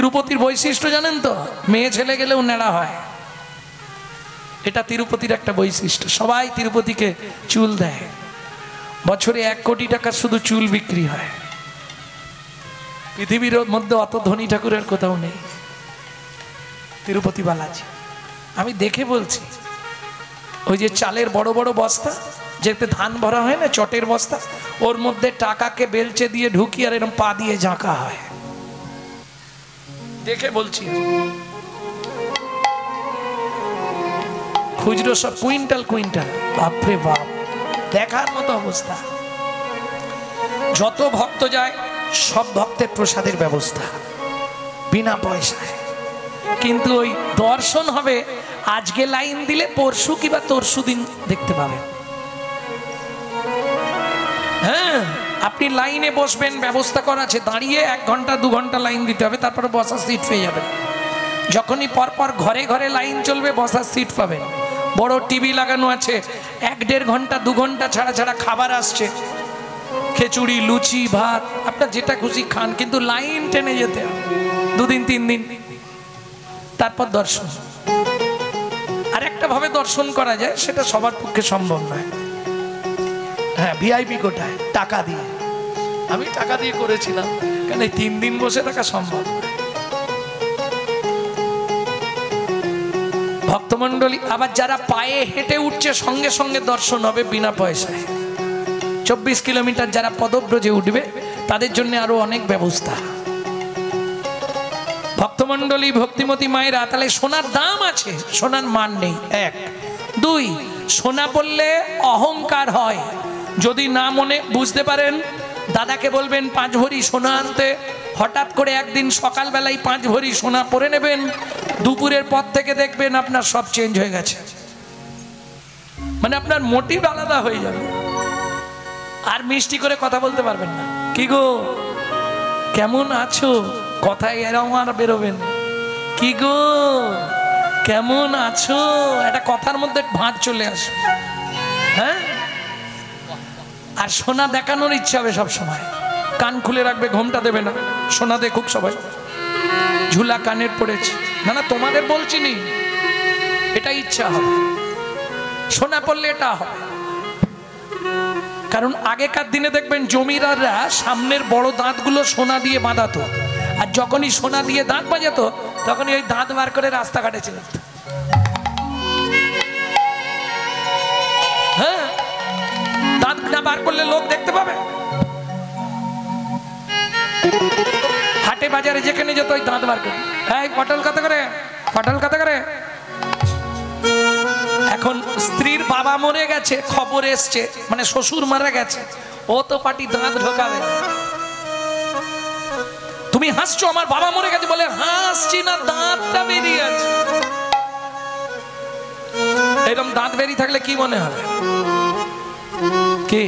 তিরুপতির বৈশিষ্ট্য জানেন তো, মেয়ে ছেলে গেলেও নেড়া হয়। এটা তিরুপতির একটা বৈশিষ্ট্য। সবাই তিরুপতিকে চুল দেয়, বছরে 1 কোটি টাকার শুধু চুল বিক্রি হয়। পৃথিবীর মধ্যে অত ধনী ঠাকুরের কোথাও নেই, তিরুপতি বালাজি। আমি দেখে বলছি, ওই যে চালের বড় বড় বস্তা, যেতে ধান ভরা হয় না, চটের বস্তা, ওর মধ্যে টাকাকে বেলচে দিয়ে ঢুকিয়ে আর এরকম পা দিয়ে ঝাঁকা হয়। দেখে বলছি, খুচরো সব কুইন্টাল কুইন্টাল, বাপরে বাপ, দেখার মতো অবস্থা। যত ভক্ত যায় সব ভক্তের প্রসাদের ব্যবস্থা বিনা পয়সায়। কিন্তু ওই দর্শন হবে, আজকে লাইন দিলে পরশু কিংবা তরশু দিন দেখতে পাবেন। হ্যাঁ, আপনি লাইনে বসবেন, ব্যবস্থা করা আছে, দাঁড়িয়ে 1 ঘন্টা 2 ঘন্টা লাইন দিতে হবে, তারপরে বসার সিট পেয়ে যাবেন। যখনই পরপর ঘরে ঘরে লাইন চলবে, বসার সিট পাবেন। বড় টিভি লাগানো আছে, 1-1.5 ঘন্টা 2 ঘন্টা ছাড়া ছাড়া খাবার আসছে, খিচুড়ি, লুচি, ভাত, আপনার যেটা খুশি খান, কিন্তু লাইন টেনে যেতে হবে 2 দিন 3 দিন, তারপর দর্শন। আর একটা ভাবে দর্শন করা যায়, সেটা সবার পক্ষে সম্ভব নয়। হ্যাঁ, ভিআইপি কোটায় টাকা দিয়ে, আমি টাকা দিয়ে করেছিলাম, কারণ এই 3 দিন বসে থাকা সম্ভব। ভক্তমন্ডলী, আবার যারা পায়ে হেঁটে উঠছে, সঙ্গে সঙ্গে দর্শন হবে বিনা পয়সায়। 24 কিলোমিটার যারা পদব্রজে উঠবে, তাদের জন্য আরো অনেক ব্যবস্থা। ভক্তমন্ডলী, ভক্তিমতী মায়েরা, তাহলে সোনার দাম আছে, সোনার মান নেই। 1, 2, সোনা বললে অহংকার হয়। যদি না মনে বুঝতে পারেন, দাদাকে বলবেন 5 ভরি সোনা আনতে। হঠাৎ করে একদিন সকালবেলায় 5 ভরি সোনা পরে নেবেন, দুপুরের পর থেকে দেখবেন আপনার সব চেঞ্জ হয়ে গেছে, মানে আপনার মোটিভ আলাদা হয়ে যাবে। আর মিষ্টি করে কথা বলতে পারবেন না। কি গো, কেমন আছো, কথায় এরকম আর বেরোবেন। কি গো, কেমন আছো, একটা কথার মধ্যে ভাঁজ চলে আসবে। হ্যাঁ, আর সোনা দেখানোর ইচ্ছা হবে সব সময়। কান খুলে রাখবে, ঘোমটা দেবে না, সোনা দেখুক সবাই। ঝুলা কানের পড়েছে, না না তোমাদের বলছি নি, এটা ইচ্ছা হবে। সোনা পড়লে এটা হবে। কারণ আগেকার দিনে দেখবেন জমিদাররা সামনের বড় দাঁতগুলো সোনা দিয়ে বাঁধাতো, আর যখনই সোনা দিয়ে দাঁত বাজাতো, তখনই ওই দাঁত বার করে রাস্তাঘাটে চলে যেত। হ্যাঁ, দাঁত না বার করলে লোক দেখতে পাবে। হাটে বাজারে যেখানে যেত, ওই দাঁত বার করে, এই পটল কত করে, পটল কত করে। এখন স্ত্রীর বাবা মরে গেছে, খবর এসছে, মানে শ্বশুর মারা গেছে, ও তো পাটি দাঁত ঢোকাবে। তুমি হাসছো, আমার বাবা মরে গেছে বলে, হাসছি না, দাঁতটা বেরিয়ে আছে। এরকম দাঁত বেরিয়ে থাকলে কি মনে হবে? কি,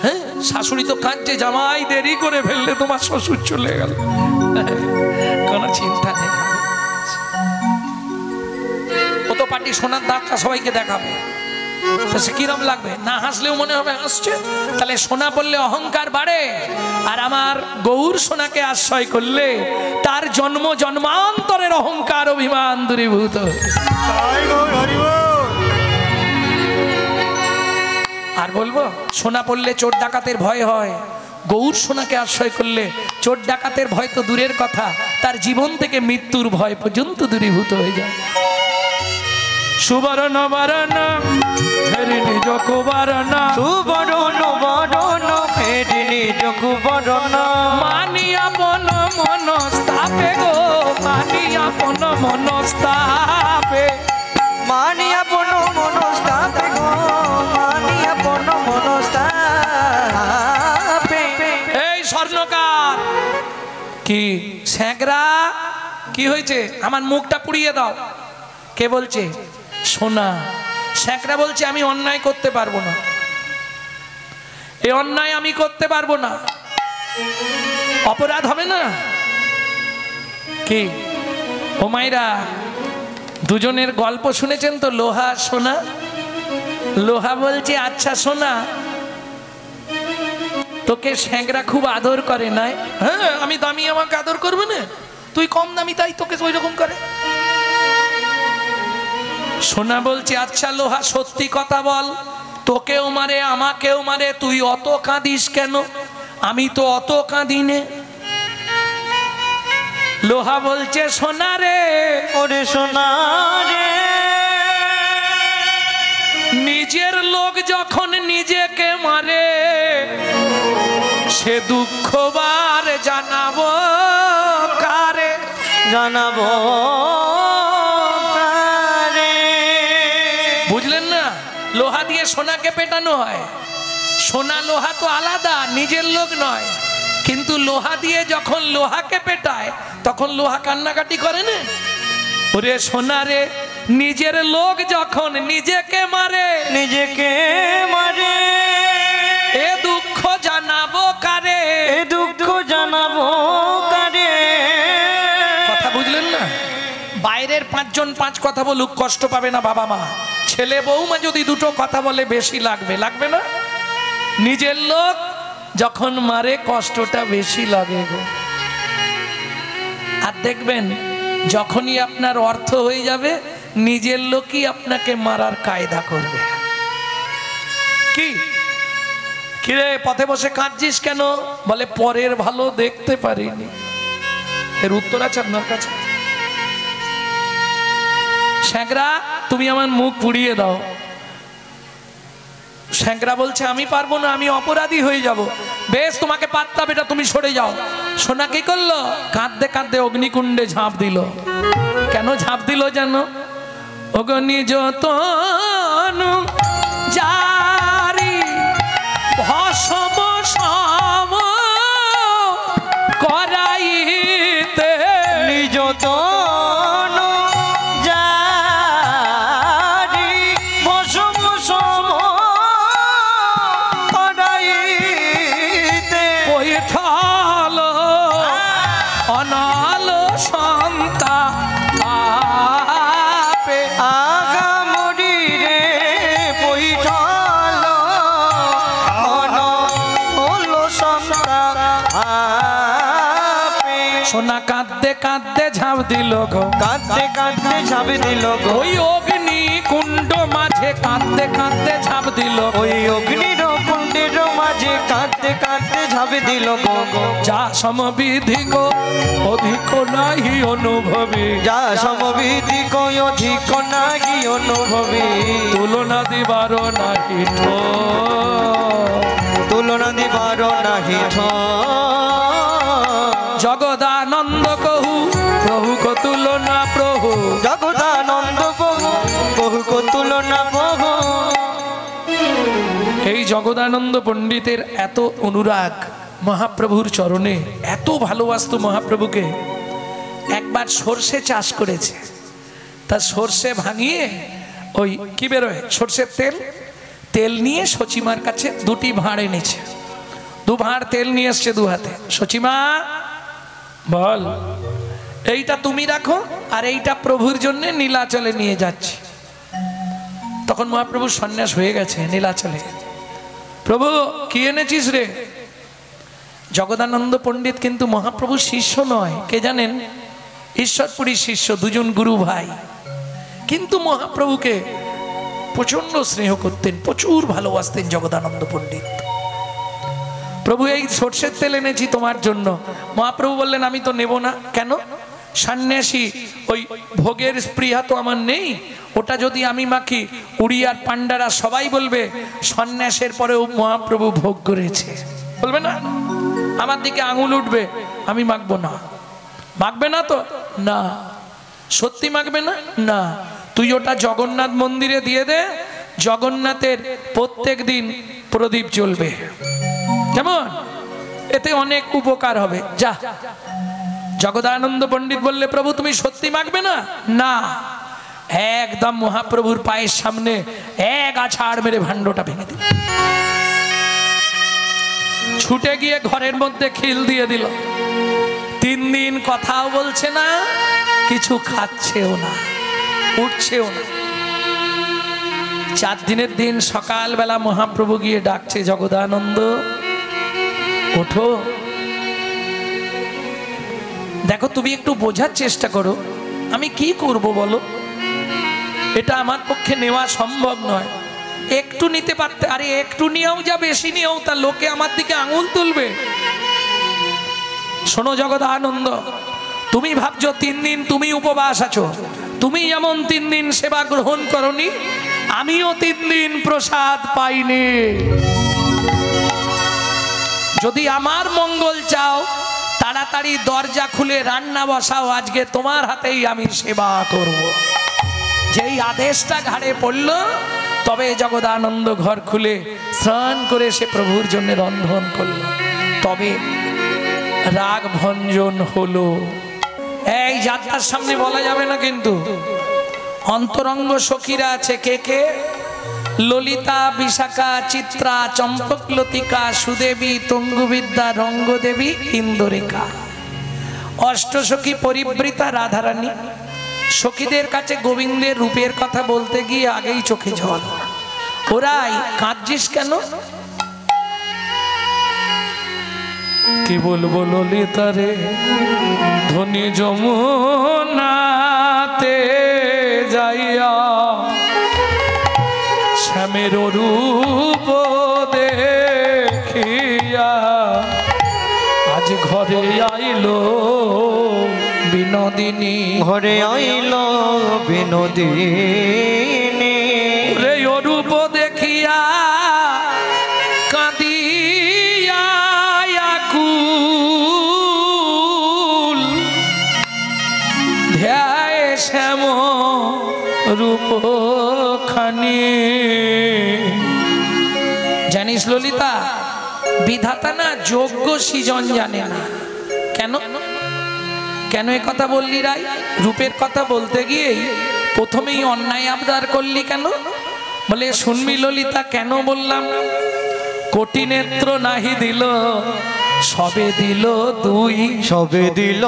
হ্যাঁ, শাশুড়ি তো কাঁদছে, জামাই দেরি করে ফেললে তোমার শ্বশুর চলে গেল, কোনো চিন্তা নেই। ও তো পাটি সোনার দাঁতটা সবাইকে দেখাবে, সে কিরম লাগবে? না হাসলেও মনে হবে হাসছে। তাহলে সোনা বললে অহংকার বাড়ে, আর আমার গৌর সোনাকে আশ্রয় করলে তার জন্ম জন্মান্তরের অহংকার অভিমান দূরীভূত। আর বলবো, সোনা পড়লে চোর ডাকাতের ভয় হয়, গৌর সোনাকে আশ্রয় করলে চোর ডাকাতের ভয় তো দূরের কথা, তার জীবন থেকে মৃত্যুর ভয় পর্যন্ত দূরীভূত হয়ে যায়। সুবর্ণ বরণ ফেরি নিজ কুবরণ, সুবর্ণ বরণ ফেরি নিজ কুবরণ, মানি আপন মনস্তাপে গো, মানি আপন মনস্তাপে, মানি আপন মনস্তাপে গো, মানি আপন মনস্তাপে। এই স্বর্ণকার, কি স্যাঁকড়া, কি হয়েছে? আমার মুখটা পুড়িয়ে দাও। কে বলছে? সোনা। স্যাঁকড়া বলছে, আমি অন্যায় করতে পারবো না, এই অন্যায় আমি করতে পারবো না, অপরাধ হবে না কি? ও মাইরা, দুজনের গল্প শুনেছেন তো, লোহা সোনা। লোহা বলছে, আচ্ছা সোনা, তোকে স্যাঁকড়া খুব আদর করে নাই? হ্যাঁ, আমি দামি, আমাকে আদর করবে না? তুই কম দামি তাই তোকে ওই রকম করে। সোনা বলছে আচ্ছা লোহা সত্যি কথা বল, তোকেও মারে আমাকেও মারে, তুই অত কাঁদিস কেন? আমি তো অত কাঁদি নে। লোহা বলছে সোনা রে, ওরে সোনা রে, নিজের লোক যখন নিজেকে মারে সে দুঃখবার জানাবো কারে? জানাবো কারে? বুঝলেন না? লোহা দিয়ে সোনাকে পেটানো হয়। সোনা লোহা তো আলাদা, নিজের লোক নয়, কিন্তু লোহা দিয়ে যখন লোহাকে পেটায় তখন লোহা কান্নাকাটি করে না? ওরে সোনা রে, নিজের লোক যখন নিজেকে মারে, নিজেকে মারে, এ দুঃখ জানাবো কারে? এ দুঃখ জানাবো কারে? কথা বুঝলেন না? বাইরের পাঁচজন পাঁচ কথা বলুক, কষ্ট পাবে না বাবা মা। ছেলে বৌমা যদি দুটো কথা বলে বেশি লাগবে, লাগবে না? নিজের লোক যখন মারে কষ্টটা বেশি লাগে গো। আর দেখবেন যখনই আপনার অর্থ হয়ে যাবে নিজের লোকই আপনাকে মারার কায়দা করবে। কি কিরে পথে বসে কাঁদছিস কেন? বলে পরের ভালো দেখতে পারিনি। এর উত্তর আছে আপনার কাছে? শ্যাংরা তুমি আমার মুখ পুড়িয়ে দাও। শ্যাংরা বলছে আমি পারবো না, আমি অপরাধী হয়ে যাব। বেশ তোমাকে পারতাম, এটা তুমি সরে যাও। সোনা কি করলো? কাঁদতে কাঁদতে অগ্নিকুণ্ডে ঝাঁপ দিল। কেন ঝাঁপ দিল জানো? অগ্নি যতনু জারি ভস্ম সম করাইতে নিজ তনু জারি ভস্ম সম করাইতে পৈঠল অনাল সন্তাপে আগামরি রে পৈঠল অনল সন্তাপে। সোনা কাঁদতে কাঁদতে ঝাঁপ দিল গো, কাঁদতে কাঁদতে ঝাঁপ দিল গো, ওই অগ্নি কুণ্ড মাঝে কাঁদতে কাঁদতে ঝাঁপ দিল। ওই অগ্নির কুণ্ডের মাঝে কাঁদতে কাঁদতে ঝাঁপ দিল গো। যা সমবিধি গো অধিক নাহি অনুভবী, যা সমবিধি কই অধিক নাহি অনুভবী, তুলনা দিবার নাহি ঠোর। তুলনা দিবার নাহি জগদানন্দ কহু প্রভু কো তুলনা প্রভু, জগদানন্দ প্রভু বহু কো তুলনা প্রভু। এই জগদানন্দ পণ্ডিতের এত অনুরাগ মহাপ্রভুর চরণে, এত ভালোবাসতো মহাপ্রভুকে। একবার সর্ষে চাষ করেছে, তা সর্ষে ভাঙিয়ে ওই কি বেরোয় সর্ষের তেল, তেল নিয়ে সচিমার কাছে দুটি ভাঁড় এনেছে। দু ভাঁড় তেল নিয়ে এসছে দু হাতে। সচিমা বল, এইটা তুমি রাখো আর এইটা প্রভুর জন্য নীলাচলে নিয়ে যাচ্ছি। তখন মহাপ্রভুর সন্ন্যাস হয়ে গেছে নীলাচলে। প্রভু কি এনেছিস রে? জগদানন্দ পণ্ডিত কিন্তু মহাপ্রভুর শিষ্য নয়, কে জানেন? ঈশ্বরপুরীর শিষ্য, দুজন গুরু ভাই। কিন্তু মহাপ্রভুকে প্রচন্ড স্নেহ করতেন, প্রচুর ভালোবাসতেন জগদানন্দ পণ্ডিত। প্রভু এই সর্ষের তেল এনেছি তোমার জন্য। মহাপ্রভু বললেন আমি তো নেব না। কেন? সন্ন্যাসী, ওই ভোগের স্পৃহা তো আমার নেই। ওটা যদি আমি মাখি উড়িয়ার পান্ডারা সবাই বলবে সন্ন্যাসের পরেও মহাপ্রভু ভোগ করেছে, বলবে না? আমার দিকে আঙুল উঠবে, আমি মাখবো না। মাখবে না তো? না। সত্যি মাখবে না? না। তুই ওটা জগন্নাথ মন্দিরে দিয়ে দে, জগন্নাথের প্রত্যেক দিন প্রদীপ জ্বলবে, কেমন? এতে অনেক উপকার হবে, যা। জগদানন্দ পণ্ডিত বললে প্রভু তুমি সত্যি মাখবে না? না। একদম মহাপ্রভুর পায়ের সামনে এক আছাড় মেরে ভাণ্ডটা ভেঙে দিল। ছুটে গিয়ে ঘরের মধ্যে খিল দিয়ে দিল। 3 দিন কথাও বলছে না, কিছু খাচ্ছেও না, উঠছেও না। 4 দিনের দিন সকালবেলা মহাপ্রভু গিয়ে ডাকছে, জগদানন্দ ওঠো। দেখো তুমি একটু বোঝার চেষ্টা করো, আমি কি করব বলো, এটা আমার পক্ষে নেওয়া সম্ভব নয়। একটু নিতে পারতে, আরে একটু নিয়েও যা বেশি নিয়েও তা লোকে আমার দিকে আঙুল তুলবে। শোনো জগদানন্দ, তুমি ভাবছো 3 দিন তুমি উপবাস আছো, তুমি যেমন 3 দিন সেবা গ্রহণ করনি, আমিও 3 দিন প্রসাদ পাইনি। যদি আমার মঙ্গল চাও তাড়াতাড়ি দরজা খুলে রান্না বসাও, আজকে তোমার হাতেই আমি সেবা করব। যেই আদেশটা ঘাড়ে পড়ল, তবে জগদানন্দ ঘর খুলে স্নান করে সে প্রভুর জন্য রন্ধন করল, তবে রাগ ভঞ্জন হলো। এই যাত্রার সামনে বলা যাবে না, কিন্তু অন্তরঙ্গ সখীরা আছে কে কে? ললিতা, বিশাখা, চিত্রা, চম্পকলতিকা, সুদেবী, তঙ্গুবিদ্যা, রঙ্গদেবী, ইন্দুরেখা। অষ্টসখী পরিবৃতা রাধারানী। সখীদের কাছে গোবিন্দের রূপের কথা বলতে গিয়ে আগেই চোখে জল। ওরাই কাঁদছিস কেন? কি বলবো ললিতা রে, ধনী যমুনাতে যাইয়া শ্যামের রূপ দেখিয়া আজ ঘরে আইলো বিনোদিনী, ঘরে আইল বিনোদিনী। রে রূপ দেখিয়া কাঁদিয়া আকুল, ধ্যায় শ্যাম রূপ খানি। জানিস ললিতা, বিধাতা না যোগ্য সৃজন জানে না। কেন কেন এ কথা বললি রাই? রূপের কথা বলতে গিয়েই প্রথমেই অন্যায় আবদার করলি কেন? বলে শুনবি ললিতা কেন বললাম। কোটি নেত্র নাহি দিল, সবে দিল দুই, সবে দিল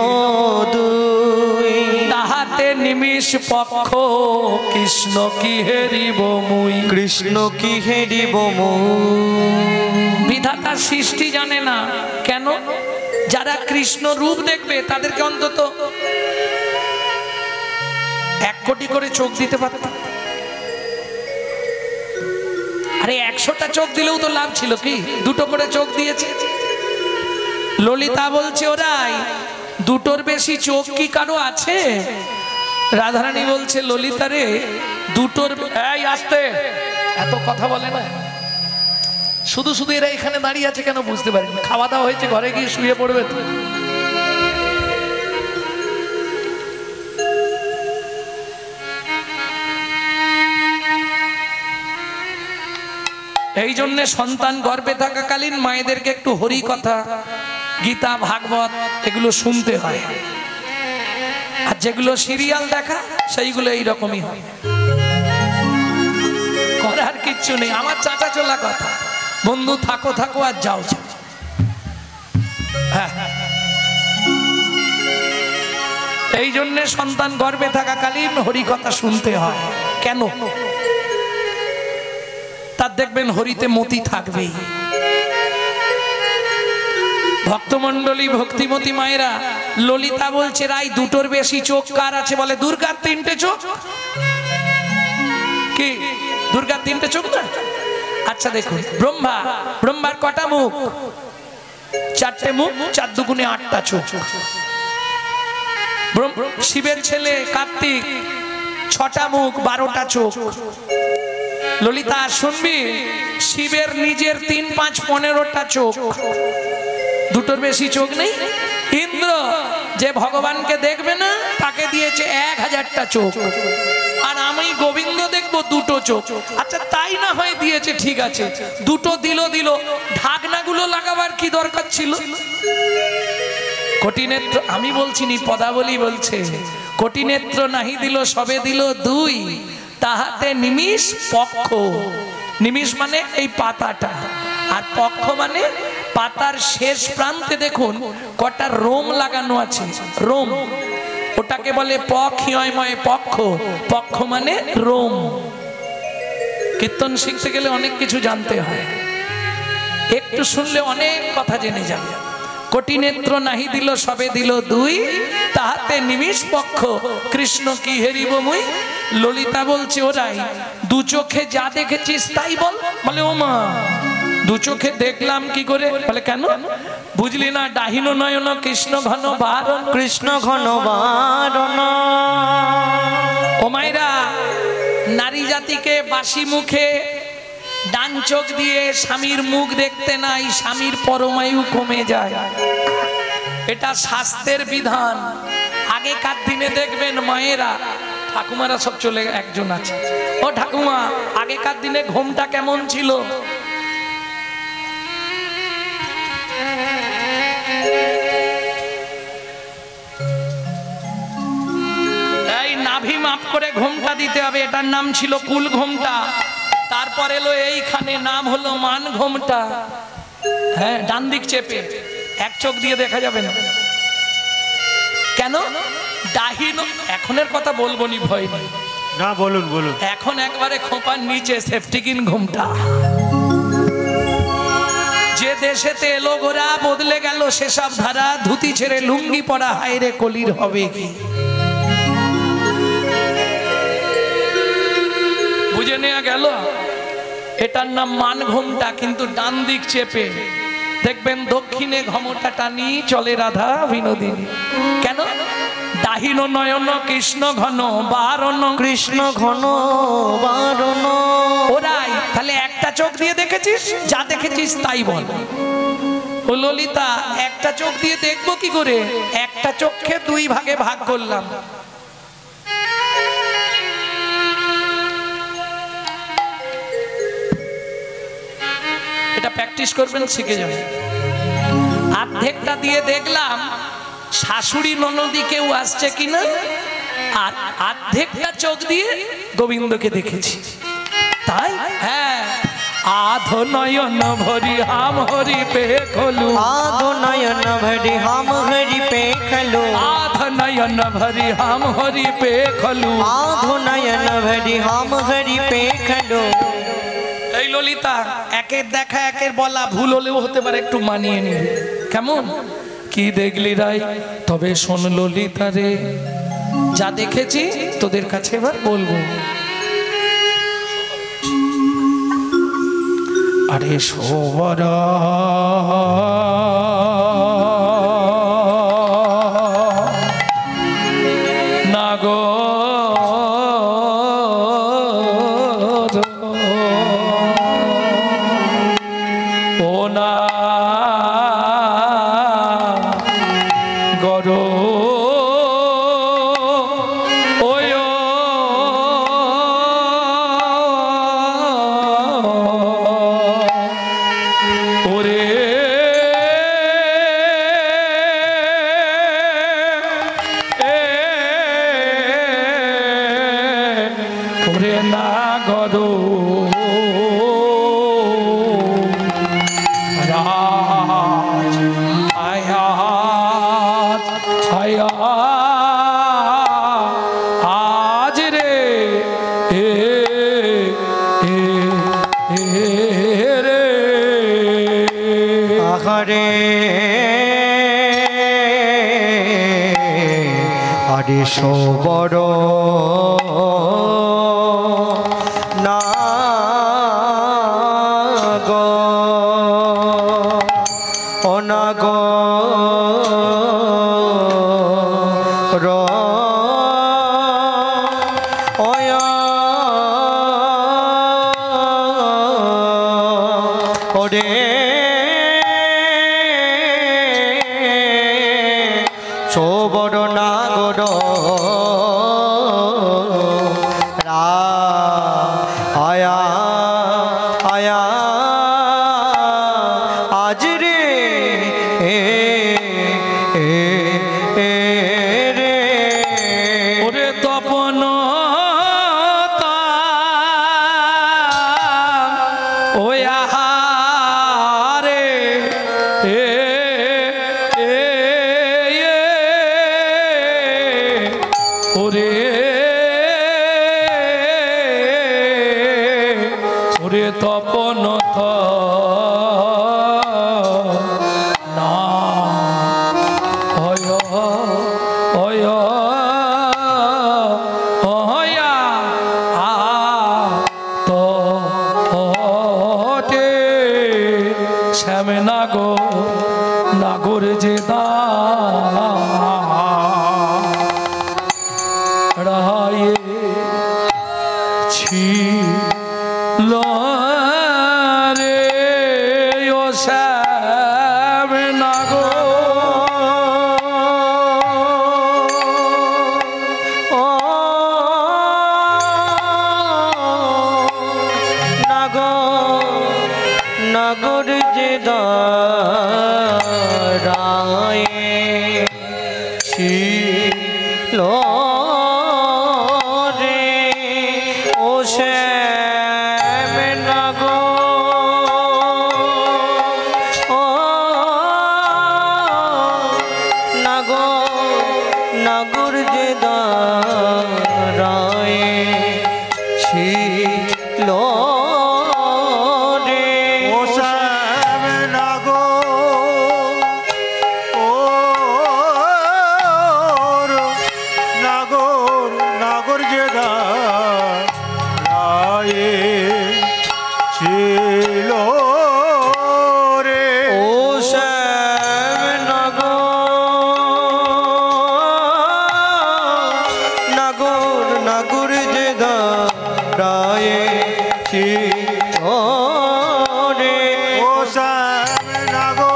দুই। তাহাতে নিমিষ পক্ষ, কৃষ্ণ কি হেরিব মুই, কৃষ্ণ কি হেরিব মুই। বিধাতার সৃষ্টি জানে না। কেন? যারা কৃষ্ণ রূপ দেখবে তাদেরকে অন্তত 1 কোটি করে চোখ দিতে পারত। আরে 100টা চোখ দিলেও তো লাভ ছিল, কি 2টো করে চোখ দিয়েছে। ললিতা বলছে ওরাই 2টোর বেশি চোখ কি কারো আছে? রাধারানী বলছে ললিতা রে 2টোর, এই আসতে, এত কথা বলে না, শুধু শুধু এরা এখানে দাঁড়িয়ে আছে কেন বুঝতে পারিনি। খাওয়া দাওয়া হয়েছে, ঘরে গিয়ে শুয়ে পড়বে তো। এই জন্য সন্তান গর্ভে থাকাকালীন মায়েদেরকে একটু হরি কথা, গীতা, ভাগবত এগুলো শুনতে হয়। আর যেগুলো সিরিয়াল দেখা সেইগুলো এইরকমই হয়, করার কিচ্ছু নেই। আমার চাচা চলা কথা, বন্ধু থাকো থাকো আর যাও যাও। হ্যাঁ, এই জন্য সন্তান গর্ভে থাকাকালীন হরি কথা শুনতে হয়। কেন? তার দেখবেন হরিতে মতি থাকবেই। ভক্তমন্ডলী, ভক্তিমতী মায়েরা, ললিতা বলছে রাই 2টোর বেশি চোখ কার আছে? বলে দুর্গার 3টে চোখ। কি দুর্গার 3টে চোখ না? আচ্ছা দেখুন, ব্রহ্মার কটা মুখ? 4টে মুখ, 4 দুগুণে 8টা চোখ। শিবের ছেলে কার্তিক 6টা মুখ, 12টা চোখ। ললিতা শুনবি, শিবের নিজের 3, 5, 15টা চোখ, 2টোর বেশি চোখ নেই। ইন্দ্র যে ভগবানকে দেখবে না তাকে দিয়েছে 1000টা চোখ, আর আমি গোবিন্দ দেখবো 2টো চোখ। আচ্ছা তাই না হয় দিয়েছে, ঠিক আছে, 2টো দিল, ঢাকনাগুলো লাগাবার কি দরকার ছিল? কোটি নেত্র, আমি বলছি নি, পদাবলী বলছে কোটি নেত্র নাহি দিল, সবে দিল দুই, তাহাতে নিমিষ পক্ষ। নিমিষ মানে এই পাতাটা, আর পক্ষ মানে পাতার শেষ প্রান্তে দেখুন কটা রোম লাগানো আছে। রোম, ওটাকে বলে পক্ষময় পক্ষ। পক্ষ মানে রোম। কীর্তন শিখতে গেলে অনেক কিছু জানতে হয়, একটু শুনলে অনেক কথা জেনে যাবে। কোটি নেত্র নাহি দিল সবে দিল দুই, তাহাতে নিমিষ পক্ষ কৃষ্ণ কি হেরিব মুই। ললিতা বলছে ওরাই দু চোখে যা দেখেছিস তাই বল। বলে ও মা দু চোখে দেখলাম কি করে? বলে কেন বুঝলি না? ডাহিন নয়ন কৃষ্ণ ঘন বারণ, কৃষ্ণ ঘন বারণ। ও মায়েরা, নারী জাতিকে বাসি মুখে ডান চোখ দিয়ে স্বামীর মুখ দেখতে নাই, স্বামীর পরমায়ু কমে যায়। এটা শাস্ত্রের বিধান। আগেকার দিনে দেখবেন মায়েরা, ঠাকুমারা সব চলে, একজন আছে, ও ঠাকুমা আগেকার দিনে ঘুমটা কেমন ছিল? এই নাভি মাপ করে ঘুমটা দিতে হবে, এটার নাম ছিল কুল ঘুমটা। তারপর এলো এইখানে নাম হলো মান ঘুমটা। হ্যাঁ, ডান দিক চেপে, এক চোখ দিয়ে দেখা যাবে না। কেন? ডাহিন, এখনের কথা বলবো নি, ভয় নেই। না বলুন বলুন। এখন একবারে খোপার নিচে সেফটিকিন ঘুমটা। যে দেশেতে এলো গোরা বদলে গেল সেসব ধারা, ধুতি ছেড়ে লুঙ্গি পরা হায়রে কলির হবে কি? বুঝে নেওয়া গেল? এটার নাম মান ঘুমটা, কিন্তু ডান দিক চেপে। দেখবেন দক্ষিণে ঘমটা টানি চলে রাধা বিনোদিনী। কেন? ডাহিন নয়ন কৃষ্ণ ঘন বারণ, কৃষ্ণ ঘন বারণ। ওরাই তাহলে একটা চোখ দিয়ে দেখেছিস, যা দেখেছিস তাই বল। ও ললিতা, একটা চোখ দিয়ে দেখবো কি করে? একটা চোখকে দুই ভাগে ভাগ করলাম। এটা প্র্যাকটিস করবেন, শিখে যাবেন। অর্ধেকটা দিয়ে দেখলাম শাশুড়ি ননদি কেউ আসছে কিনা, আর অর্ধেকটা চোখ দিয়ে গোবিন্দকে দেখেছি। তাই হ্যাঁ, আধ নয়ন ভরি হাম হরি পে খলু, আধ নয়ন ভরি হাম হরি পে খলু, আধ নয়ন ভরি হাম হরি পে খলু, আধ নয়ন ভরি হাম হরি পে খলু। এই ললিতা, একের দেখা একের বলা ভুল হলেও হতে পারে, একটু মানিয়ে নিবি। কেমন? কি দেখলি রাই? তবে শোন ললিতা রে, যা দেখেছি তোদের কাছে এবার বলবো। আরে সোবর নাগো ও না গরো আরে সোবর না গো অনাগ র ওরে সোবর নাগর আয়া আয়া আজ রে রে ওরে তপন তপন না যে দাঁড়ায়ে ছিল রে ও শ্যাম নাগর যে দাঁড়ায়ে ছিল রে ও শ্যাম নাগর যে দাঁড়ায়ে ছিল রে ও শ্যাম নাগর যে দাঁড়ায়ে ছিল রে ও শ্যাম নাগর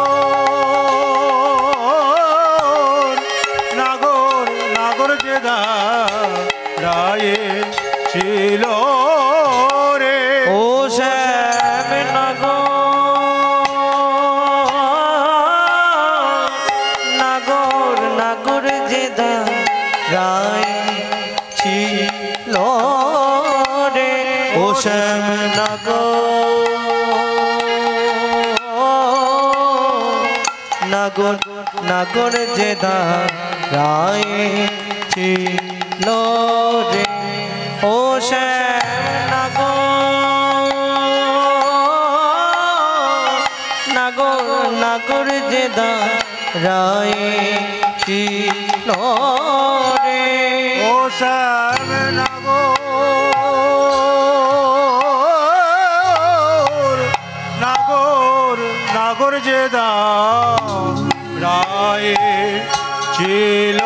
যে দাঁড়ায়ে ছিল রে ও শ্যাম নাগর যে দাঁড়ায়ে ছিল রে ও শ্যাম নাগর যে দাঁড়ায়ে ছিল রে ও শ্যাম নাগর যে দাঁড়ায়ে ছিল রে ও শ্যাম নাগর যে দাঁড়ায়ে ছিল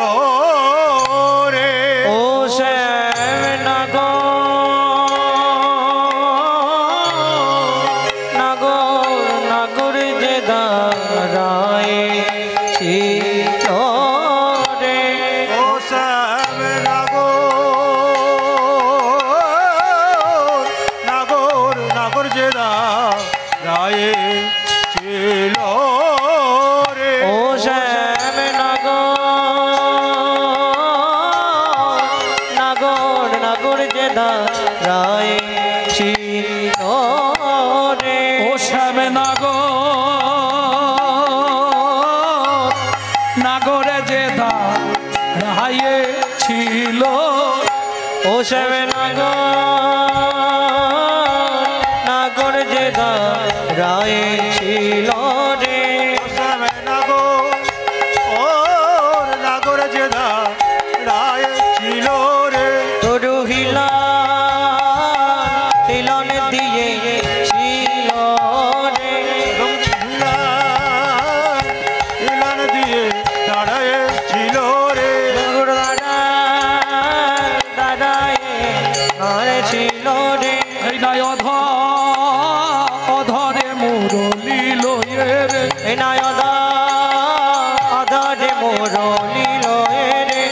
রে ও শ্যাম নাগর যে দাঁড়ায়ে ছিল রে ও শ্যাম নাগর যে দাঁড়ায়ে ছিল রে ও শ্যাম নাগর যে দাঁড়ায়ে ছিল রে ও শ্যাম নাগরে যে দাঁড়ায়ে ছিল ও শ্যাম নাগর যে দাঁড়ায়ে ছিল রে শ্যাম নাগর যে দাঁড়ায়ে ছিল রে তরু হিলন দিয়ে ছিল রে ইলান দিয়ে দাঁড়ায়ে ছিল রে দাঁড়ায়ে ছিল রে এই নাই অধরে মুরলি লয়ে রে এই নাই অধরে মুরলি লয়ে রে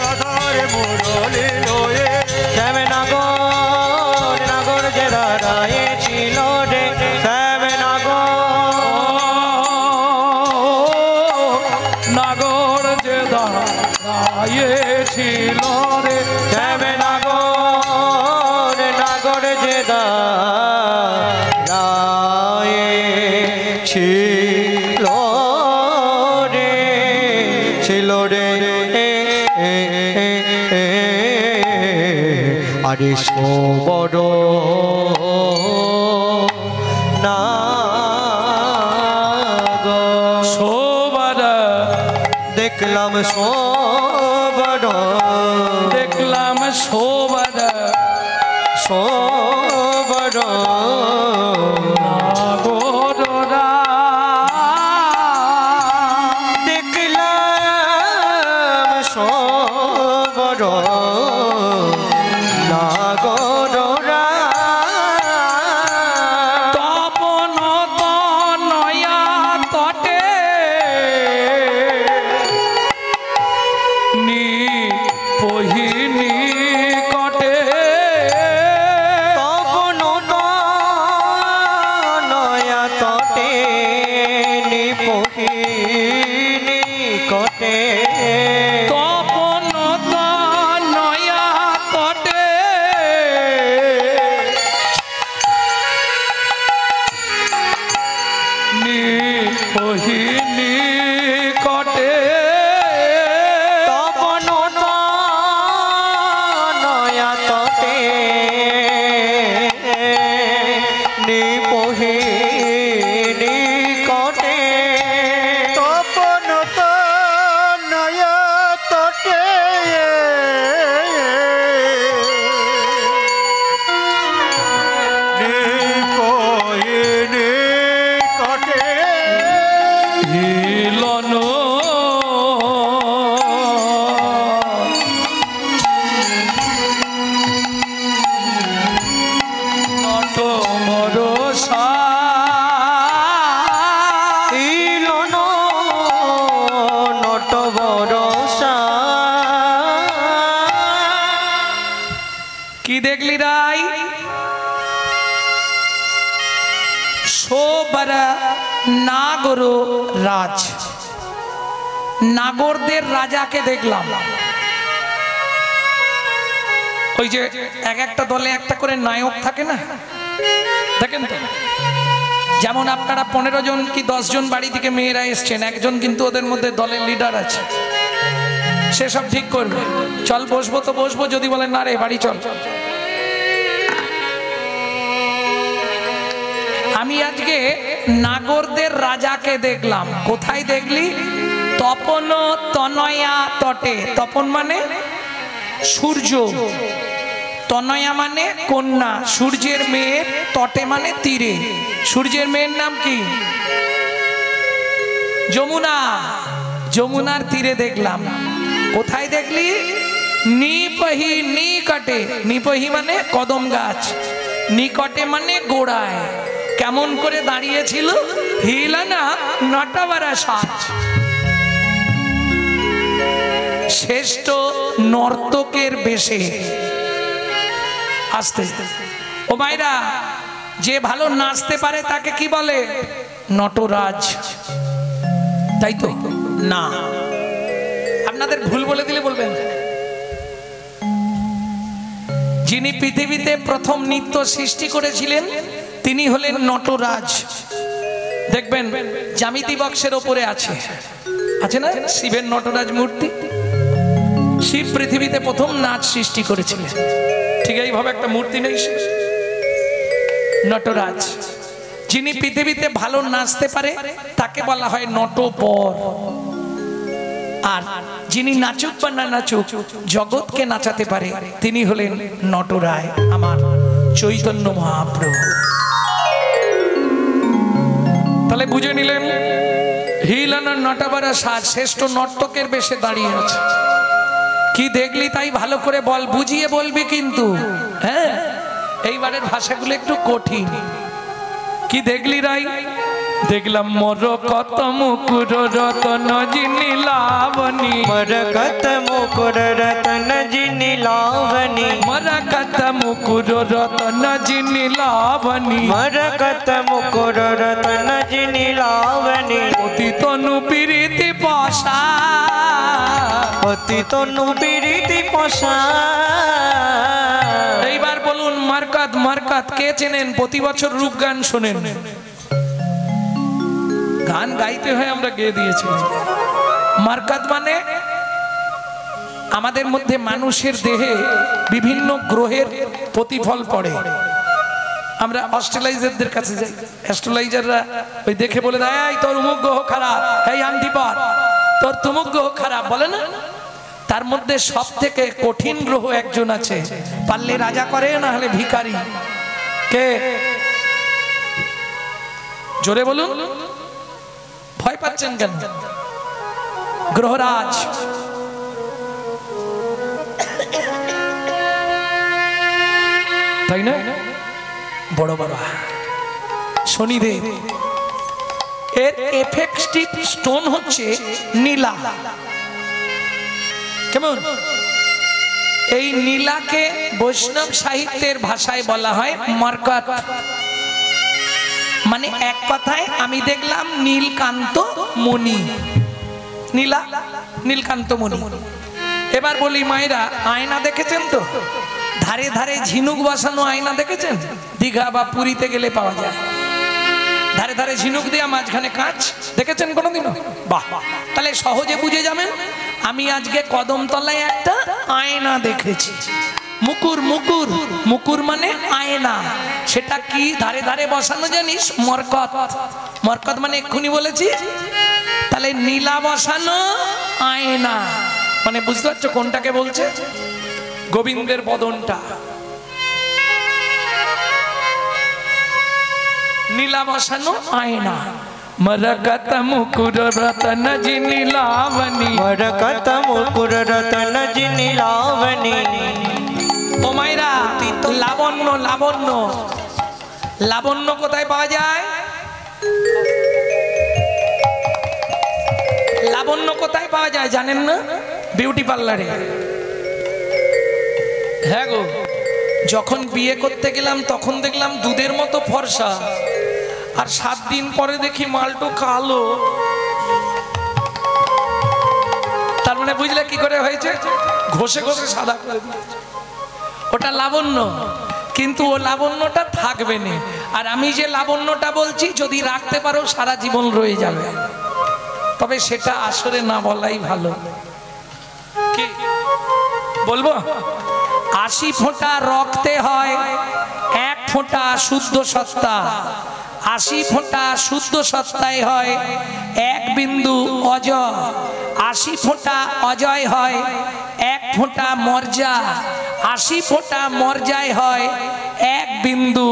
আধারে মুরলি লয়ে শ্যাম নাগর যে দাঁড়ায়ে ছিল রে শ্যাম নাগর যে দাঁড়ায়ে ছিল রে শ্যাম নাগর যে দাঁড়ায়ে ছিল রে আরে সবর সোবার দেখলাম সবর নাগররা দেখলাম সবর নাগররা তপন নয়া তটে নি পহিনী কটে তপন দেখলি রাই সোবার নাগর রাজ, নাগরদের রাজাকে দেখলাম। ওই যে এক একটা দলে একটা করে নায়ক থাকে না, দেখেন তো, যেমন আপনারা 15 জন কি 10 জন বাড়ি থেকে মেয়েরা এসছেন, একজন কিন্তু ওদের মধ্যে দলের লিডার আছে, সে সব ঠিক করবে। চল বসবো তো বসবো, যদি বলেন না রে বাড়ি চল। আমি আজকে নাগরদের রাজাকে দেখলাম। কোথায় দেখলি? তপন তনয়া তটে। তপন মানে সূর্য, তনয়া মানে কন্যা, সূর্যের মেয়ের, তটে মানে তীরে। সূর্যের মেয়ের নাম কি? যমুনা। যমুনার তীরে দেখলাম। কোথায় দেখলি? নিপহি নিকটে। নিপহি মানে কদম গাছ, নিকটে মানে গোড়ায়। কেমন করে দাঁড়িয়েছিল? হিলানা নটবরা সাজ। শ্রেষ্ঠ নর্তকের বেশে। আস্তে ও মাইরা, যে ভালো নাচতে পারে তাকে কি বলে? নটরাজ, তাই তো? না, আপনাদের ভুল বলে দিলে বলবেন। যিনি পৃথিবীতে প্রথম নৃত্য সৃষ্টি করেছিলেন তিনি হলেন নটরাজ। দেখবেন জ্যামিতি বক্সের ওপরে আছে, আছে না শিবের নটরাজ মূর্তি? শিব পৃথিবীতে প্রথম নাচ সৃষ্টি করেছিলেন, ঠিক এইভাবে একটা মূর্তি নেই নটরাজ। যিনি পৃথিবীতে ভালো নাচতে পারে তাকে বলা হয় নটবর। আর যিনি নাচুক বা না নাচুক জগৎকে নাচাতে পারে তিনি হলেন নটরায়, আমার চৈতন্য মহাপ্রভু। তাহলে বুঝে নিলেন হিলানা নটবরা সাজ, শ্রেষ্ঠ নর্তকের বেশে দাঁড়িয়ে আছে। কি দেখলি তাই ভালো করে বল, বুঝিয়ে বলবি কিন্তু। হ্যাঁ, এইবারের ভাষাগুলো একটু কঠিন। কি দেখলি রাই? দেখলাম মরকত মুকুর রতন জিনি লাবণী। মরকত মুকুর রতন জিনি লাবণী। মরকত মুকুর রতন জিনি লাবণী। মরকত মুকুর রতন জিনি লাবণী। অতি তনু প্রীতি পশা। অতি তনু প্রীতি পশা। এইবার বলুন মারকাত। মারকাত কে চেনেন? প্রতি বছর রূপ গান শোনেন, গান গাইতে হয়, আমরা গেয়ে দিয়েছি। মারকাত মানে আমাদের মধ্যে মানুষের দেহে বিভিন্ন গ্রহের প্রতিফল পড়ে। আমরা অস্ট্রেলাইজারদের কাছে যাই, অ্যাস্ট্রোলাইজাররা ওই দেখে বলে দেয়, এই তোর অমুক গ্রহ খারাপ, এই আন্টিপাত তোর তমুক গ্রহ খারাপ, বলে না? তার মধ্যে সব থেকে কঠিন গ্রহ একজন আছে, পারলে রাজা করে না হলে ভিখারি। কে? জোরে বলুন, ভয় পাচ্ছেন কেন? গ্রহরাজ। তাই না? বড় বাবা শনিদেব, এর এফেক্টিভ স্টোন হচ্ছে নীলা। কেমন? এই নীলাকে বৈষ্ণব সাহিত্যের ভাষায় বলা হয় মারকাত। মানে এক কথায় আমি দেখলাম নীলকান্ত মণি। নীলা, নীলকান্ত মণি। এবার বলি মায়েরা, আয়না দেখেছেন তো? ধারে ধারে ঝিনুক বসানো আয়না দেখেছেন? দীঘা বা পুরীতে গেলে পাওয়া যায়, ধারে ধারে ঝিনুক দেয়া, মাঝখানে কাঁচ। দেখেছেন কোনোদিনও? বাহ, তাহলে সহজে বুঝে যাবেন। আমি আজকে কদমতলায় একটা আয়না দেখেছি। মুকুর, মুকুর, মুকুর মানে আয়না। সেটা কি ধারে ধারে বসানো জানিস? মরকত। মরকত মানে এক্ষুনি বলেছি। তাহলে নীলা বসানো আয়না মানে বুঝতে পারছো কোনটাকে বলছে? গোবিন্দের বদনটা। নীলা বসানো আয়না। মরকত মুকুর রতন জিনি লাবণী। মরকত মুকুর রতন জিনি লাবণী। ও মাইরা, লাবণ্য, লাবণ্য, লাবণ্য কোথায় পাওয়া যায়? লাবণ্য কোথায় পাওয়া যায় জানেন না? বিউটি পার্লারে। হ্যাঁ গো, যখন বিয়ে করতে গেলাম তখন দেখলাম দুধের মতো ফর্সা, আর 7 দিন পরে দেখি মালটো কালো। তার মানে বুঝলে কি করে হয়েছে? ঘষে ঘষে সাদা করে দিয়েছে। ওটা লাবণ্য, কিন্তু ও লাবণ্যটা থাকবে না। আর আমি যে লাবণ্যটা বলছি, যদি রাখতে পারো সারা জীবন রয়ে যাবে, তবে সেটা আসলে না বলাই ভালো। কি বলবো? 80 ফোঁটা রক্তে হয় 1 ফোঁটা শুদ্ধ সত্তা, 80 ফোঁটা শুদ্ধ সত্তায় হয় 1 বিন্দু অজয়, 80 ফোঁটা অজয় হয় 1 ফোঁটা মর্যা, 80 ফোঁটা মর্যায় হয় 1 বিন্দু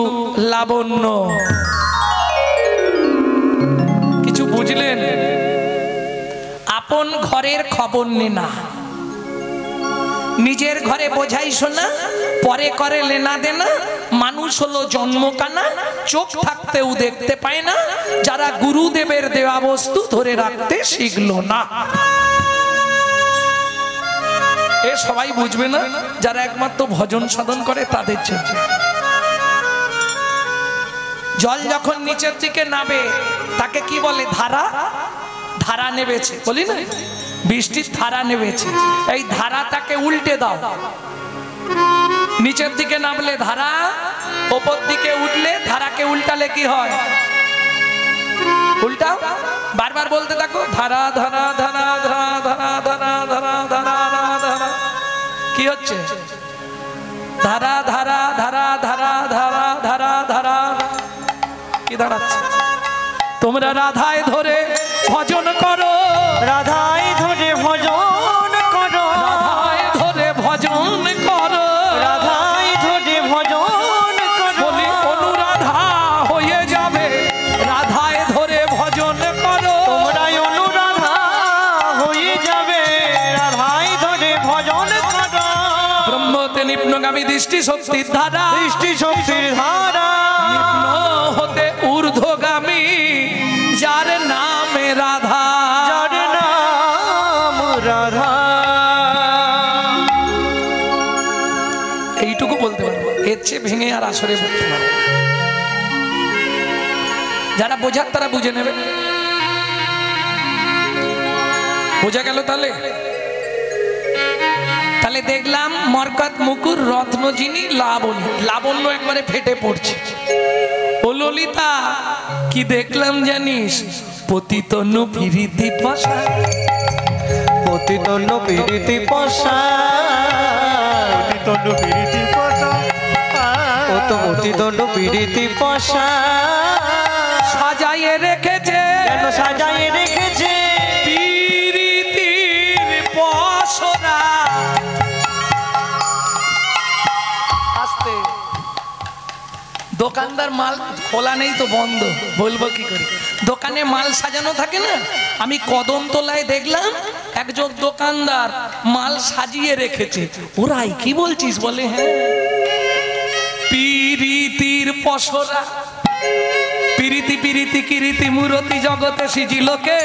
লাবণ্য। কিছু বুঝলেন? আপন ঘরের খবর নে না, নিজের ঘরে বোঝাই শোনা, পরে করে লেনা দেনা। মানুষ হলো জন্মকানা, চোখ থাকতেও দেখতে পায় না, যারা গুরুদেবের দেওয়া বস্তু ধরে রাখতে শিখলো না। এ সবাই বুঝবে না, যারা একমাত্র ভজন সাধন করে তাদের জন্য। জল যখন নিচের দিকে নামে তাকে কি বলে? ধারা। ধারা নেমেছে, বলি না, বৃষ্টির ধারা নেমেছে। এই ধারাটাকে উল্টে দাও, নিচের দিকে নামলে ধারা, ওপর দিকে উঠলে ধারাকে উল্টালে কি হয়? উল্টাও, বারবার বলতে থাকো, ধারা ধারা ধারা ধারা ধারা ধারা ধারা ধারা ধারা। কি হচ্ছে? ধারা ধারা ধারা ধারা ধারা ধারা ধারা। কি দাঁড়াচ্ছে? তোমরা রাধায় ধরে ভজন করো, রাধাই ধরে ভজন করো, রাধায় ধরে ভজন করো, রাধাই ধরে ভজন করো। বলি অনুরাধা হয়ে যাবে, রাধায় ধরে ভজন করো। তোমরাই অনুরাধা হয়ে যাবে, রাধাই ধরে ভজন করো। ব্রহ্মতে নিম্নগামী দৃষ্টি শক্তির ধারা, দৃষ্টি শক্তির ধারা, নিম্ন হতে ঊর্ধ্বগামী, যার নামে রাধা, যার নাম রাধা। এইটুকু বলতে পারবো, এর চেয়ে ভেঙে আর আসরে বলতে পারবো। যারা বোঝার তারা বুঝে নেবে। বোঝা গেল? তাহলে তাহলে দেখলাম মরকত মুকুর রত্ন যিনি লাবণ্য, লাবণ্য একবারে ফেটে পড়ছে। ও ললিতা, কি দেখলাম জানিস? পতিতনু প্রীতি পাশা, পতিতন্য পীড়িতি পশা, তনু পিরিতি পশা, কত পতিতন্য পীড়িতি পশা। সাজাইয়ে রেখেছে, কেন সাজাই রেখেছে? প্রীতির পসরা। আস্তে, দোকানদার মাল খোলা নেই তো বন্ধ, বলবো কি করে? দোকানে মাল সাজানো থাকে না। আমি কদমতলায় দেখলাম একজন দোকানদার মাল সাজিয়ে রেখেছে। ওরাই কি বলছিস? বলে হ্যাঁ, প্রীতির পসরা। প্রীতি প্রীতি কিরিতি মূরতি জগতে সিজিলোকে,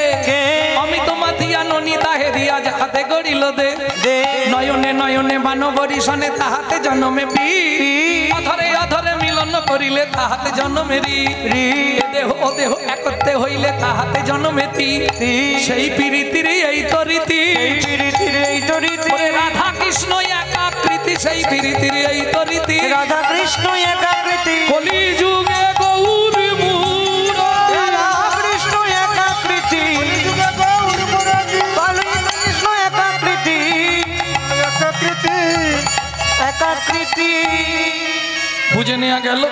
অমিত মাথিয়া ননিতা হেরিয়া যাহাতে গড়িল দে, নয়নে নয়নে বানবরী সনে তাহাতে জন্মে পীর, অধরে অধরে মিলন করিলে তাহাতে জন্মেরি, দেহ ও দেহ একত্রে হইলে তাহাতে জন্মেতি, সেই প্রীতির এই তো রীতি, রাধা কৃষ্ণ একাকৃতি, সেই প্রীতির এই তো রীতি, রাধা কৃষ্ণ একাকৃতি, কলি যুগে গৌর রাধা কৃষ্ণ একাকৃতি, কৃষ্ণ একাকৃতি, একাকৃতি একাকৃতি। বুঝে নেওয়া গেল?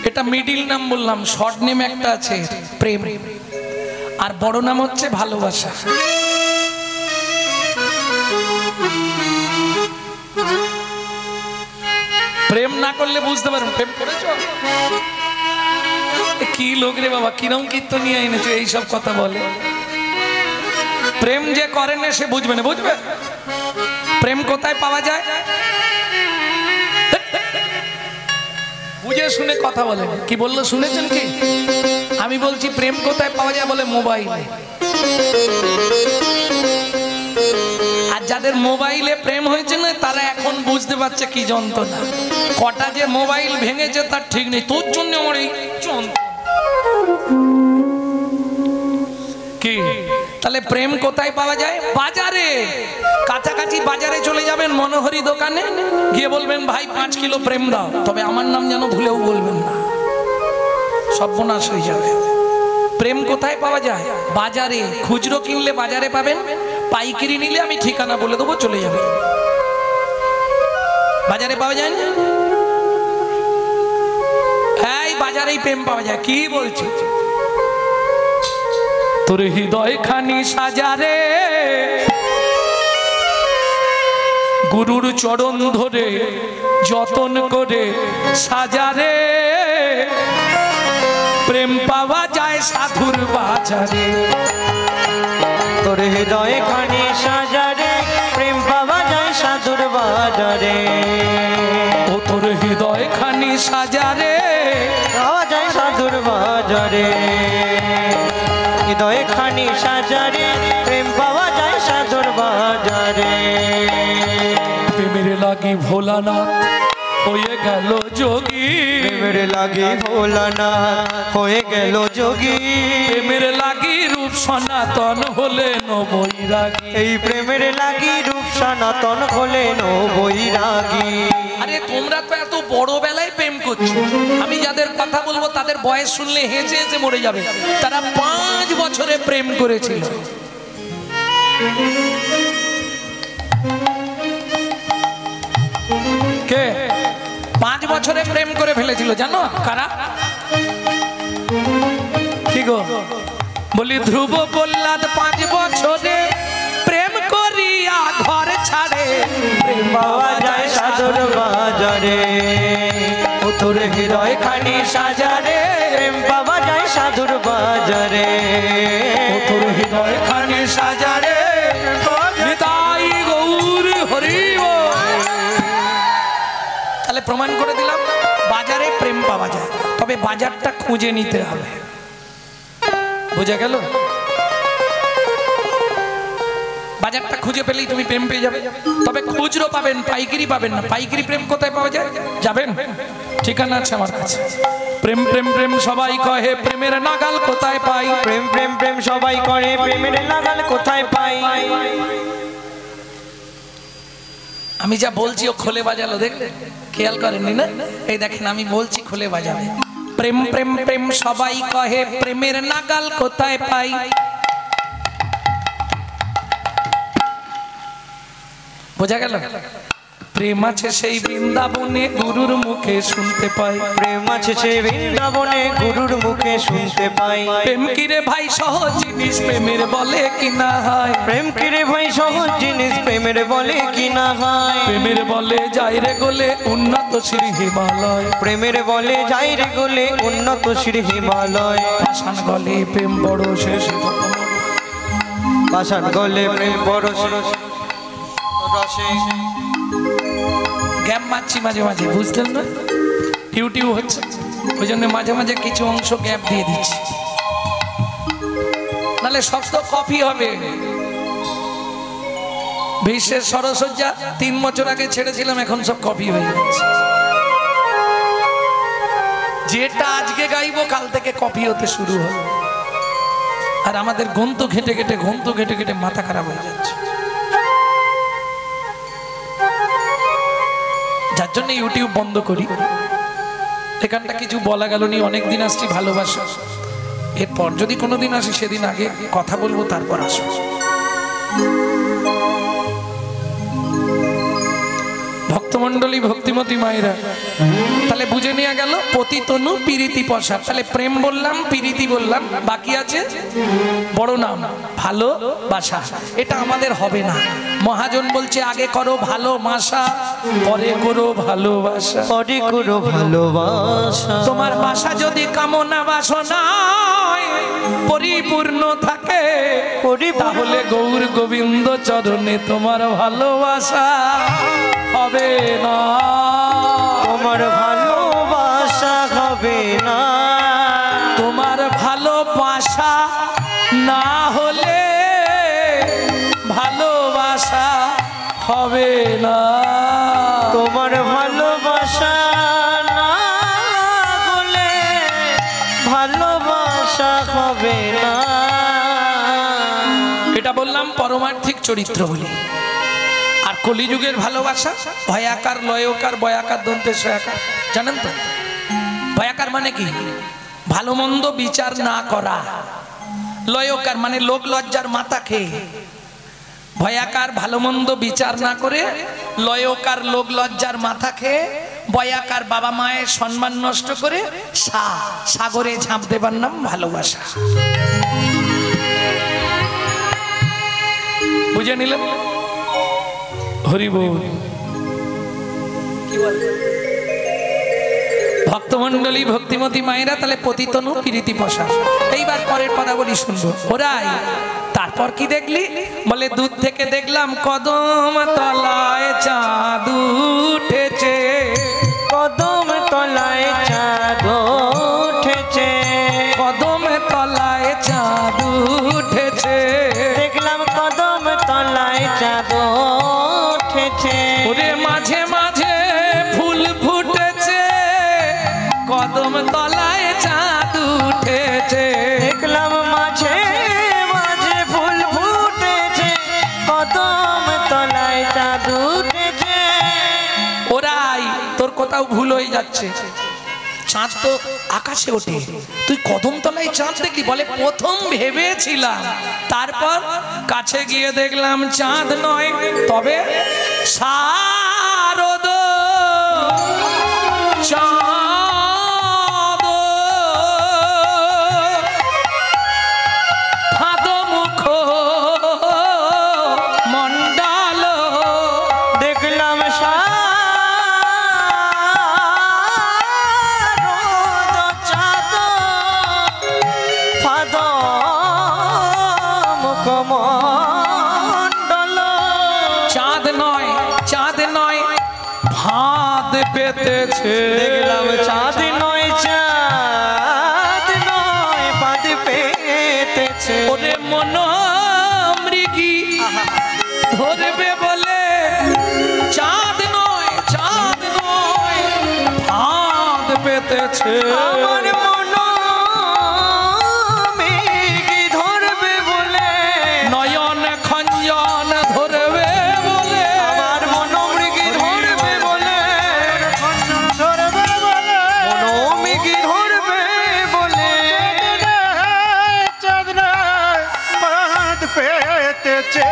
এটা মিডিল নাম বললাম, শর্ট নেম একটা আছে প্রেম, আর বড় নাম হচ্ছে ভালোবাসা। প্রেম না করলে বুঝতে পারবেন। প্রেম করেছ? কি লোক রে বাবা, কিরম কীর্তন নিয়ে এনেছো, এইসব কথা বলে। প্রেম যে করে না সে বুঝবে না, বুঝবে? প্রেম কোথায় পাওয়া যায়? বুঝে শুনে কথা বলে। কি বললো শুনেছেন কি? আমি বলছি প্রেম কোথায় পাওয়া যায়, বলে মোবাইলে। আর যাদের মোবাইলে প্রেম হয়েছে না তারা এখন বুঝতে পারছে কি যন্ত্রণা। কটা যে মোবাইল ভেঙেছে তার ঠিক নেই, তোর জন্য আমার এই যন্ত্রণা। কি তাহলে প্রেম কোথায় পাওয়া যায়? বাজারে। কাছাকাছি বাজারে চলে যাবেন, মনোহরি দোকানে গিয়ে বলবেন ভাই 5 কিলো প্রেম দাও, তবে আমার নাম যেন ভুলেও বলবেন না, সর্বনাশ হয়ে যাবে। প্রেম কোথায় পাওয়া যায়? বাজারে। খুচরো কিনলে বাজারে পাবেন, পাইকারি নিলে আমি ঠিকানা বলে দেবো, চলে যাবে। বাজারে পাওয়া যায় না? এই বাজারেই প্রেম পাওয়া যায়। কি বলছি? তোর হৃদয় খানি সাজারে গুরুর চরণ ধরে যতন করে সাজারে, প্রেম পাওয়া যায় সাধুর বাজারে। তোর হৃদয় খানি সাজারে প্রেম পাওয়া যায় সাধুর বাজারে। ও তোর হৃদয় খানি সাজারে পাওয়া যায় সাধুর বাজারে। হৃদয় খানি সাজারে প্রেম পাওয়া যায় সাধুর বাজারে। প্রেমের লাগি ভোলানাথ হয়ে গেল যোগী, প্রেমের লাগি ভোলানাথ হয়ে গেল যোগী। প্রেমের লাগি রূপ সনাতন হলেন বৈরাগী। এই প্রেমের লাগি রূপ সনাতন হলেন বৈরাগী। আরে তোমরা তো এত বড় বেলায় প্রেম করছো, আমি যাদের কথা বলবো তাদের বয়স শুনলে হেসে হেসে মরে যাবে। তারা 5 বছরে প্রেম করেছিল। কে 5 বছরে প্রেম করে ফেলেছিল জানো? কারা? কি গো বলি? ধ্রুব প্রহ্লাদ 5 বছরে প্রেম করিয়া ঘর ছাড়ে, প্রেম পাওয়া যায় সাধুর বাজারে। ও তোর হৃদয় খানি সাজারে প্রেম পাওয়া যায় সাধুর বাজারে। ও তোর হৃদয় খানি সাজারে নিতাই গৌর হরি বল। তাহলে প্রমাণ করে দিলাম বাজারে প্রেম পাওয়া যায়, তবে বাজারটা খুঁজে নিতে হবে। বোঝা গেল? বাজারটা খুঁজে পেলেই তুমি প্রেম পেয়ে যাবে, তবে খুচরো পাবেন, পাইকারি পাবেন না। পাইকারি প্রেম কোথায় পাওয়া যায় যাবেন? ঠিকানা আছে আমার কাছে। প্রেম প্রেম প্রেম সবাই কহে, প্রেমের নাগাল কোথায় পাই? প্রেম প্রেম প্রেম সবাই করে, প্রেমের নাগাল কোথায় পাই? আমি যা বলছি ও খোলে বাজালো, দেখলেন? খেয়াল করেননি না? এই দেখেন আমি বলছি খোলে বাজাবে। প্রেম প্রেম প্রেম সবাই কহে, প্রেমের নাগাল কোথায় পাই? বোঝা গেল? প্রেম আছে সেই বৃন্দাবনে গুরুর মুখে শুনতে পাই। প্রেম আছে সেই বৃন্দাবনে গুরুর মুখে শুনতে পাই। প্রেম কিরে ভাই সহজ জিনিস, প্রেমের বলে কি না হয়? প্রেম কিরে ভাই সহজ জিনিস, প্রেমের বলে কি না হয়? প্রেমের বলে যাই রে গোলে উন্নত শ্রী হিমালয়। প্রেমের বলে যাই রে গোলে উন্নত শ্রী হিমালয়। পাষাণ গলে প্রেম বড় শেষ, পাষাণ গলে প্রেম বড় গ্যাপ মারছি মাঝে মাঝে, বুঝলেন না? ইউটিউব হচ্ছে, ওই জন্য মাঝে মাঝে কিছু অংশ গ্যাপ দিয়ে দিচ্ছি, নাহলে সব তো কপি হবে। বিশ্বের সরসজ্জা 3 বছর আগে ছেড়েছিলাম, এখন সব কপি হয়ে যাচ্ছে। যেটা আজকে গাইবো কাল থেকে কপি হতে শুরু হবে, আর আমাদের গন্ত ঘেটে ঘেটে মাথা খারাপ হয়ে যাচ্ছে। যার জন্য ইউটিউব বন্ধ করি। এখানটা কিছু বলা গেল নি, অনেকদিন আসছি ভালোবাসা, এরপর যদি কোনোদিন আসি সেদিন আগে কথা বলবো, তারপর আসবো। ভক্তমণ্ডলী, ভক্তিমতী মায়েরা, তাহলে বুঝে নেওয়া গেল পতিতনু পিরিতি পশা। তাহলে প্রেম বললাম, পিরিতি বললাম, বাকি আছে বড় নাম ভালোবাসা। এটা আমাদের হবে না। মহাজন বলছে আগে করো ভালোবাসা, পরে করো ভালোবাসা। পরে করো ভালোবাসা। তোমার বাসা যদি কামনা বাসনা পরিপূর্ণ থাকে, তাহলে গৌর গোবিন্দ চরণে তোমার ভালোবাসা হবে না। তোমার ভালোবাসা হবে না। তোমার ভালোবাসা না হলে ভালোবাসা হবে না। তোমার ভালোবাসা না বলে ভালোবাসা হবে না। এটা বললাম পরমার্থিক চরিত্র বলি। আর কলিযুগের ভালোবাসা ভয়াকার, লয়কার, বয়াকার, দন্তে সয়াকার, জানেন তো? ভয়াকার মানে কি? ভালো মন্দ বিচার না করা। লয়কার মানে লোক লজ্জার মাথা খেয়ে। ভয়াকার ভালো মন্দ বিচার না করে, লয়কার লোক লজ্জার মাথা খেয়ে, বয়াকার বাবা মায়ের সম্মান নষ্ট করে সাগরে ঝাঁপ দেবার নাম ভালোবাসা। বুঝে নিলেন? হরি বল। ভক্তমন্ডলী, ভক্তিমতী মায়েরা, তাহলে পতিতনু প্রীতি পশা। এইবার পরের পদাবলী শুনবো। ওরাই তারপর কি দেখলি? বলে দূর থেকে দেখলাম কদম তলায় চাঁদ উঠেছে। কদম তলায় চাঁদ উঠেছে। কদম তলায় চাঁদ উঠেছে। দেখলাম কদম তলায় চাঁদ উঠেছে। ওরে মাঝে মাঝে ফুল ফুটেছে, কদম তলায় চাঁদ উঠেছে। দেখলাম মাঝে মাঝে ফুল ফুটেছে, কদম তলায় চাঁদ উঠেছে। ওরাই তোর কোথাও ভুল হয়ে যাচ্ছে। চাঁদ তো আকাশে ওঠে, তুই কদম তলায় চাঁদ দেখলি? বলে প্রথম ভেবেছিলাম, তারপর কাছে গিয়ে দেখলাম চাঁদ নয়, তবে শারদ চাঁদ ফাদ মুখ মন্ডল। দেখলাম চাঁদ ফাদ মুখমণ্ডল। চাঁদ নয়, চাঁদ নয়, ফাঁদ পেতেছে। দেখলাম চাঁদ নয়, চাঁদ নয়, ফাঁদ পেতেছে। ওরে মন মৃগী ধরবে বলে, চাঁদ নয়, চাঁদ নয়, ফাঁদ পেতেছে। আমার মন মেঘ ধরবে বলে, নয়ন খঞ্জন ধরবে বলে, আমার মন মৃগ ধরবে বলে, ধরবে বলে মন মেঘ ধরবে বলে। চাঁদ বাঁধ পেতেছে।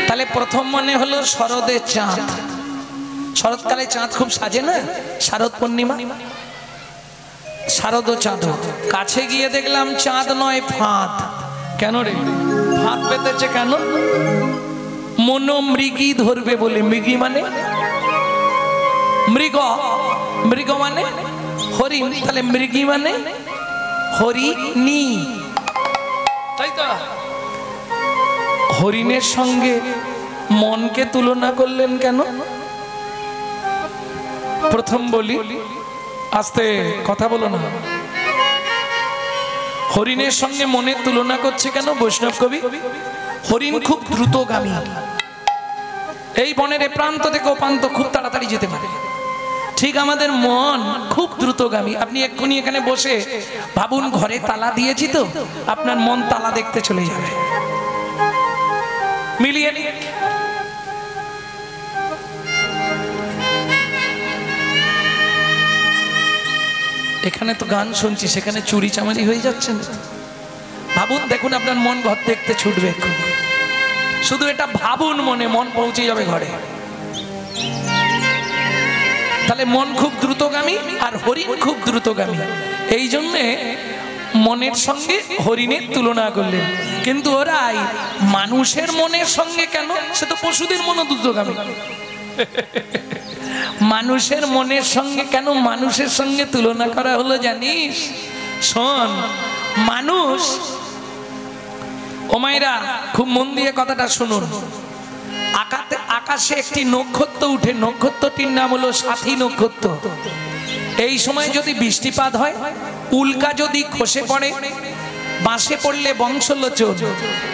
তাহলে প্রথম মনে হলো শরদের চাঁদ। শরৎকালে চাঁদ খুব সাজে না? শারদ পূর্ণিমা, শারদ চাঁদ। কাছে গিয়ে দেখলাম চাঁদ নয়, ফাঁদ। কেন রে ফাঁদ পেতেছে কেন? মন মৃগী ধরবে বলে। মৃগী মানে মৃগ, মৃগ মানে হরিণ, তাহলে মৃগী মানে হরিণী, তাই তো? হরিণের সঙ্গে মনকে তুলনা করলেন কেন? প্রথম বলি, আস্তে কথা বলো না। হরিণের সঙ্গে মনের তুলনা করছে কেন বৈষ্ণব কবি? হরিণ খুব দ্রুতগামী, এই বনের এ প্রান্ত থেকে ও প্রান্ত খুব তাড়াতাড়ি যেতে পারে। ঠিক আমাদের মন খুব দ্রুতগামী। আপনি এক্ষুনি এখানে বসে ভাবুন, ঘরে তালা দিয়েছি তো, আপনার মন তালা দেখতে চলে যাবে। মিলিয়ে নি। এখানে তো গান শুনছি, সেখানে চুরি চামারি হয়ে যাচ্ছে না? ভাবুন, দেখুন আপনার মন ঘর দেখতে ছুটবে এক্ষুনি। শুধু এটা ভাবুন, মনে মন পৌঁছে যাবে ঘরে। তাহলে মন খুব দ্রুতগামী আর হরিণ খুব দ্রুতগামী, এই জন্যে মনের সঙ্গে হরিণের তুলনা করলেন। কিন্তু ওরাই মানুষের মনের সঙ্গে কেন? সে তো পশুদের মনও দ্রুতগামী। মানুষের মনের সঙ্গে কেন মানুষের সঙ্গে তুলনা করা হলো জানিস? শোন, মানুষ, ও মায়েরা খুব মন দিয়ে কথাটা শুনুন। আকাশে একটি নক্ষত্র উঠে, নক্ষত্রটির নাম হলো সাথী নক্ষত্র। এই সময় যদি বৃষ্টিপাত হয়, উল্কা যদি খসে পড়ে, বাঁশে পড়লে বংশলোচন,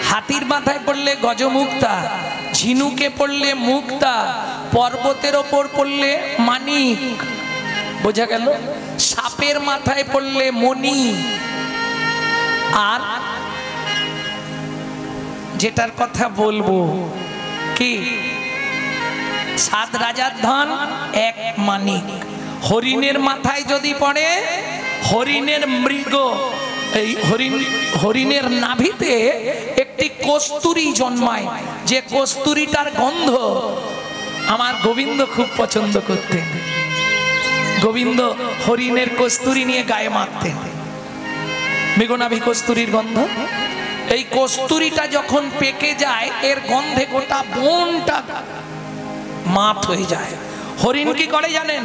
হাতির মাথায় পড়লে গজমুক্তা, ঝিনুকে পড়লে মুক্তা, পর্বতের ওপর পড়লে মানিক, বোঝা গেল? সাপের মাথায় পড়লে মণি, আর যেটার কথা বলবো কি, 7 রাজার ধন 1 মানিক। হরিণের মাথায় যদি পড়ে, হরিণের মৃগ, এই হরিণের নাভিতে একটি কস্তুরী জন্মায়, যে কস্তুরীটার গন্ধ আমার গোবিন্দ খুব পছন্দ করতেন। গোবিন্দ হরিণের কস্তুরী নিয়ে গায়ে মাখতেন, মৃগনাভি কস্তুরীর গন্ধ। এই কস্তুরীটা যখন পেকে যায়, এর গন্ধে গোটা বনটা মাত হয়ে যায়। হরিণ কি করে জানেন?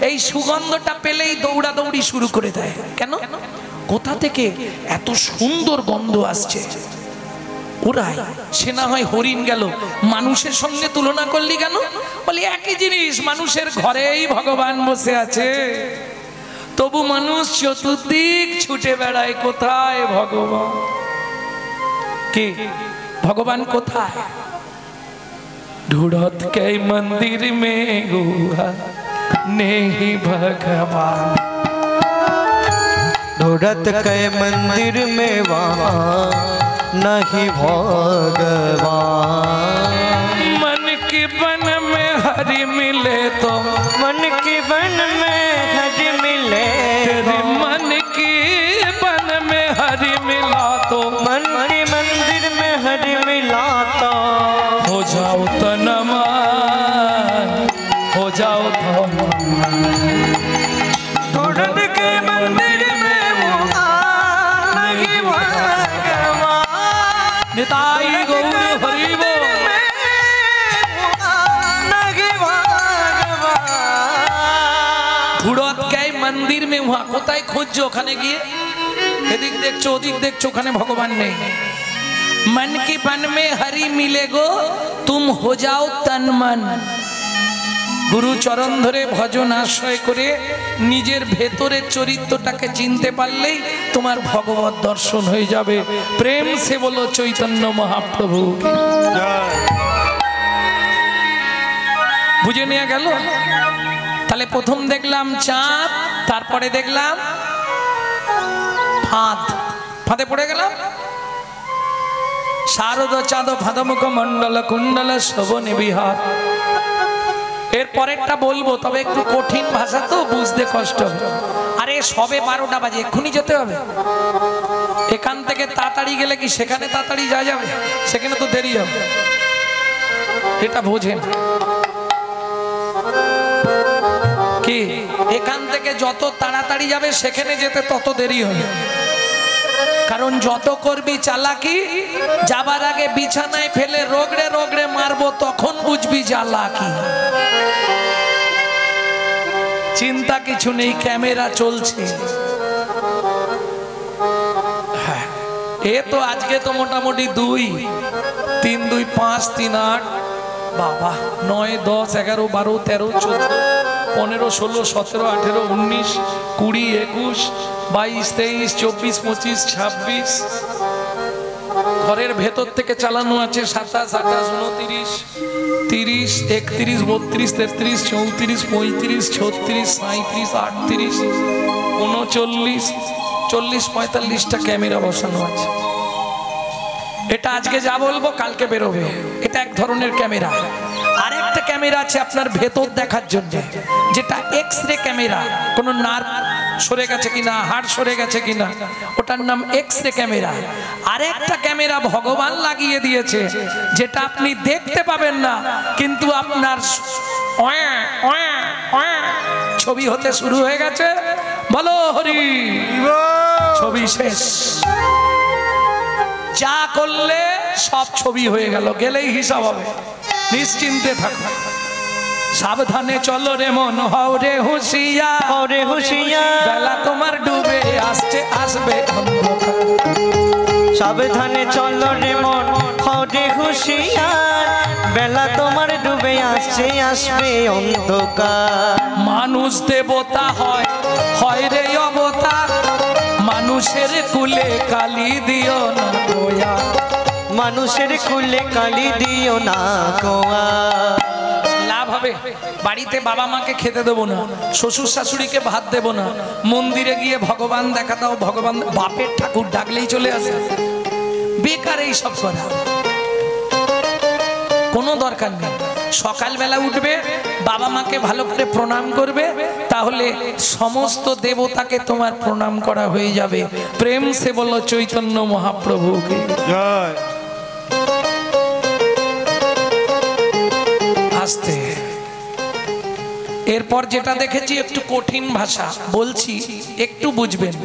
এই সুগন্ধটা পেলেই দৌড়াদৌড়ি শুরু করে দেয়। কেন? কোথা থেকে এত সুন্দর গন্ধ আসছে? ওরাই। সে না হয় হরিণ গেল, মানুষের সঙ্গে তুলনা করলি কেন? বলি একই জিনিস, মানুষের ঘরেই ভগবান বসে আছে, তবু মানুষ চতুর্দিক ছুটে বেড়ায়, কোথায় ভগবান? কি ভগবান কোথায়? ढूंढत के मंदिर में हुआ नहीं भगवान, ढूंढत के मंदिर में वहाँ नहीं भगवान। मन की बन में हरि मिले तो, मन की बन में हरि मिले, तेरे मन की बन में हरि मिला तो, मन के मंदिर में हरि मिला तो, हो जाओ तनमान, हो जाओ तनमान। ढूंढत के मंदिर में वहाँ नहीं भगवान, निताई गौर हरि बोल। ढूंढत के मंदिर में वहाँ, কোথায় খুঁজছো? ওখানে গিয়ে এদিক দেখছো, ওদিক দেখছো, ওখানে ভগবান নেই। मन की बन में हरि मिले गो, तुम हो जाओ तन मन। গুরু চরণ ধরে ভজন আশ্রয় করে নিজের ভেতরের চরিত্রটাকে চিনতে পারলেই তোমার ভগবত দর্শন হয়ে যাবে। প্রেম সে বলো চৈতন্য মহাপ্রভু। বুঝে নিয়ে গেল? তাহলে প্রথম দেখলাম চাঁদ, তারপরে দেখলাম ফাঁদ, ফাঁদে পড়ে গেলাম। শারদ চাঁদ ফাঁদমুখ মন্ডল কুণ্ডল শোভনে বিহার। এর পরেরটা বলবো, তবে একটু কঠিন ভাষা তো, বুঝতে কষ্ট হবে। আরে সবে 12টা বাজে, এক্ষুনি যেতে হবে। এখান থেকে তাড়াতাড়ি গেলে কি সেখানে তাড়াতাড়ি যাওয়া যাবে? সেখানে তো দেরি হবে, এটা বোঝেন কি? এখান থেকে যত তাড়াতাড়ি যাবে সেখানে যেতে তত দেরি হবে। কারণ যত করবি চালাকি, যাবার আগে বিছানায় ফেলে রগড়ে রগড়ে মারবো, তখন বুঝবি জ্বালাকি। চিন্তা কিছু নেই, ক্যামেরা চলছে। হ্যাঁ, এ তো আজকে তো মোটামুটি 2, 3, 2, 5, 3, 8, বাবা 9, 10, 11, 12, 13, 14, 15, 16, 17, 18, 19, 20, 21, 22, 23, 24, 25, 26। ঘরের ভেতর থেকে চালানো আছে 27, 28, 29, 30, 31, 32, 33, 34, 35, 36, 37, 38, 39, 40, 45টা ক্যামেরা বসানো আছে। এটা আজকে যা বলবো কালকে বেরোবে। এটা এক ধরনের ক্যামেরা। আরেকটা ক্যামেরা আছে আপনার ভেতর দেখার জন্য, যেটা এক্স-রে ক্যামেরা। কোনো নার্ভ সরে গেছে কিনা, হাড় সরে গেছে কিনা, ওটার নাম এক্স-রে ক্যামেরা। আরেকটা ক্যামেরা ভগবান লাগিয়ে দিয়েছে, যেটা আপনি দেখতে পাবেন না, কিন্তু আপনার ছবি হতে শুরু হয়ে গেছে। বলো হরি, ছবি শেষ। যা করলে সব ছবি হয়ে গেল, গেলেই হিসাব হবে। নিশ্চিন্তে থাকো, সাবধানে চলো রে মন, হও রে হুঁশিয়ার, হও রে হুঁশিয়ার, বেলা তোমার ডুবে আসছে, আসবে অন্ধকার। সাবধানে চলো রে মন, হও রে হুঁশিয়ার, বেলা তোমার ডুবে আসছে, আসবে অন্ধকার। মানুষ দেবতা হয়, হয় রে অবতার, মানুষ মানুষের কুলে কালি দিও না কোয়া, মানুষের কুলে কালি দিও না কোয়া। লাভ হবে? বাড়িতে বাবা মাকে খেতে দেবো না, শ্বশুর শাশুড়িকে ভাত দেবো না, মন্দিরে গিয়ে ভগবান দেখা দাও, ভগবান বাপের ঠাকুর ডাকলেই চলে আসে। বেকার এই সব করা, কোনো দরকার নেই। সকালবেলা উঠবে, বাবা মাকে ভালো করে প্রণাম করবে, তাহলে সমস্ত দেবতাকে তোমার প্রণাম করা হয়ে যাবে। প্রেম সে বলো চৈতন্য মহাপ্রভুকে জয়। আসতে। এরপর যেটা দেখেছি একটু কঠিন ভাষা বলছি, একটু বুঝবেন।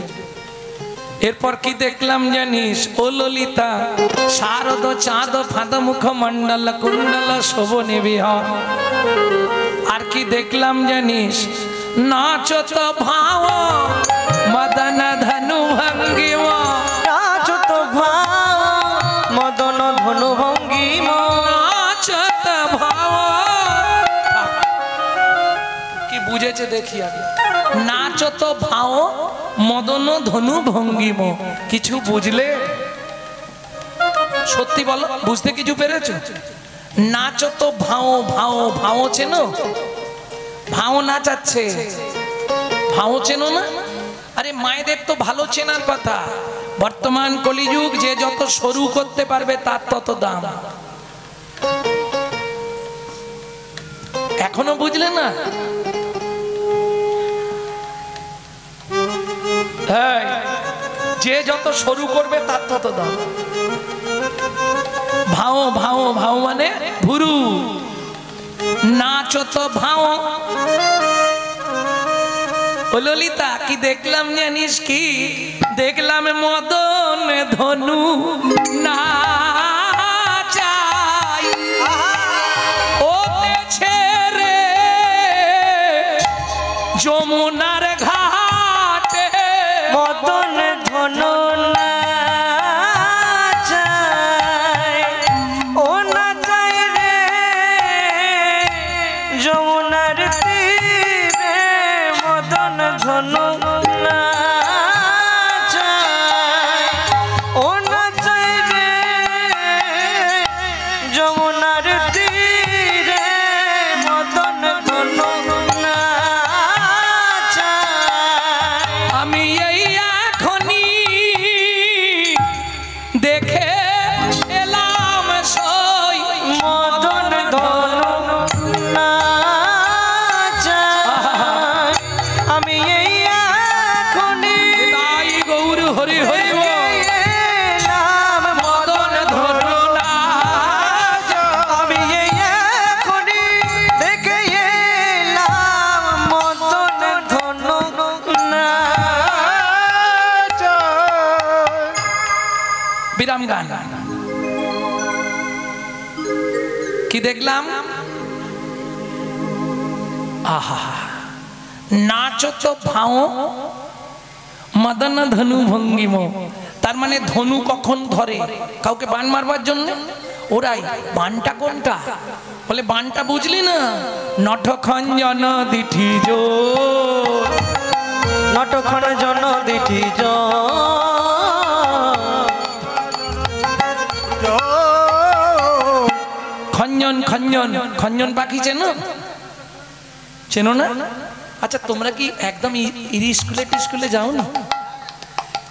এরপর কি দেখলাম জানিস ও ললিতা? শারদ চাঁদ ফাঁদ মুখ মন্ডল কুণ্ডল শোভনে বিহার। আর কি দেখলাম জানিস? নাচত ভাব মদন ধনু ভঙ্গিমা, নাচত ভাব মদন ধনু ভঙ্গিমা, নাচত ভাব। কি বুঝেছে দেখি আগে। নাচত ভাও মদন ধনু ভঙ্গিম, কিছু বুঝলে? সত্যি বলো, বুঝতে কিছু পেরেছো? নাচত ভাও, ভাও ভাও চেনো? ভাও নাচাচ্ছে, ভাও চেনো না? আরে মায়েদের তো ভালো চেনার কথা। বর্তমান কলিযুগ, যে যত সরু করতে পারবে তার তত দাম। এখনো বুঝলে না? হ্যাঁ, যে যত সরু করবে তার তত দাম। ভাও ভাও ভাও মানে ভুরু। নাচত ভাও। ও ললিতা, কি দেখলাম জানিস? কি দেখলাম? মদন ধনু নাচাই ওতে ছেড়ে যমুনার ঘাটে, মদন ধনু নাচায় ও নাচায় রে যমুনার তীরে, মদন ধনু নাচায় ও নাচায় রে যমুনার তীরে, মদন ধনু নাচায়। আমি এই এখনি দেখে এলাম সই মদন ধনু নাচায়, আমি এই এখনি তাই গৌর হরি হরি বল। এলাম মদন ধনু নাচায়, আমি এই এখনি দেখে এলাম মদন ধনু নাচায়। বিরাম গান। কি দেখলাম? আহা, নাচত ভাও মদন ধনু ভঙ্গিম। তার মানে ধনু কখন ধরে? কাউকে বান মারবার জন্য ওরাই। বানটা কোনটা? বলে বানটা বুঝলি না? নটখঞ্জন দিঠি জোর, নটখন জন দিঠি খঞ্জন খঞ্জন খঞ্জন পাখি চেনো? চেনো না? আচ্ছা, তোমরা কি একদম স্কুলে টিস্কুলে যাও না?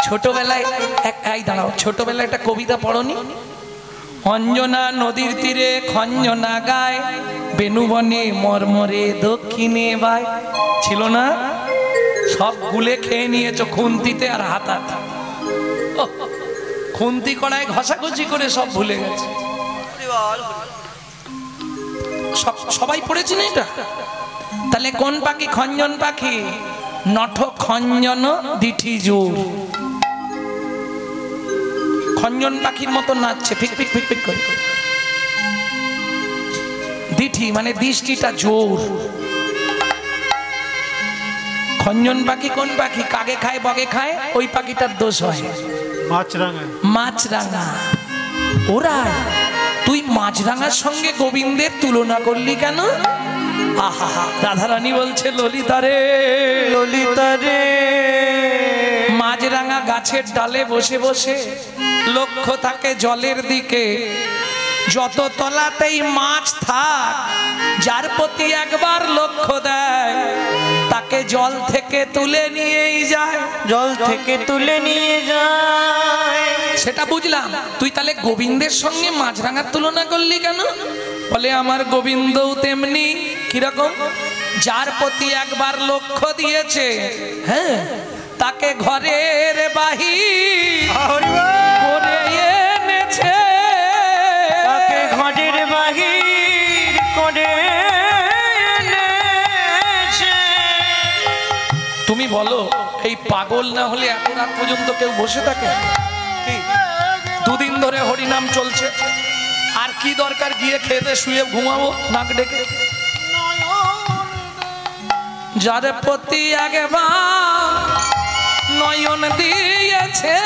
ছোটবেলায় এই দাঁড়াও, ছোটবেলায় একটা কবিতা পড়নি? অঞ্জনা নদীর তীরে খঞ্জনা গায়, বেনুবনে মরমরে দক্ষিণে বায়। ছিল না? সব গুলে খেয়ে নিয়েছো খুন্তিতে আর হাতাতে। খুন্তি কড়ায় ঘষাঘষি করে সব ভুলে গেছে। সবাই পড়েছি না এটা? তাহলে কোন পাখি? খঞ্জন পাখি। নট খঞ্জন দিঠি জোর। খঞ্জন পাখির মতো নাচছে, ফিক ফিক ফিক ফিক করে। দিঠি মানে দৃষ্টিটা জোর। খঞ্জন পাখি কোন পাখি? কাগে খায় বগে খায়, ওই পাখিটার দোষ হয়। মাছরাঙা। মাছরাঙা। ওরাই। তুই মাছরাঙার সঙ্গে গোবিন্দের তুলনা করলি কেন? আহা, রাধারানী বলছে ললিতা রে, ললিতা রে, মাছরাঙা গাছে গাছের ডালে বসে বসে লক্ষ্য থাকে জলের দিকে, যত তলাতেই মাছ থাক যার প্রতি একবার লক্ষ্য দেয় তাকে জল থেকে তুলে নিয়েই যায়, জল থেকে তুলে নিয়ে যায়। সেটা বুঝলাম। তুই তাহলে গোবিন্দের সঙ্গে মাছরাঙার তুলনা করলি কেন? বলে আমার গোবিন্দও তেমনি। কিরকম? যার প্রতি একবার লক্ষ্য দিয়েছে, হ্যাঁ, তাকে ঘরের বাহির করে এনেছে, তাকে ঘরের বাহির করে এনেছে। তুমি বলো এই পাগল না হলে এত রাত পর্যন্ত কেউ বসে থাকে? দুদিন ধরে হরিনাম চলছে, আর কি দরকার গিয়ে খেতে শুয়ে ঘুমাবো নাক ডেকে? যার প্রতি একবার নয়ন দিয়েছে,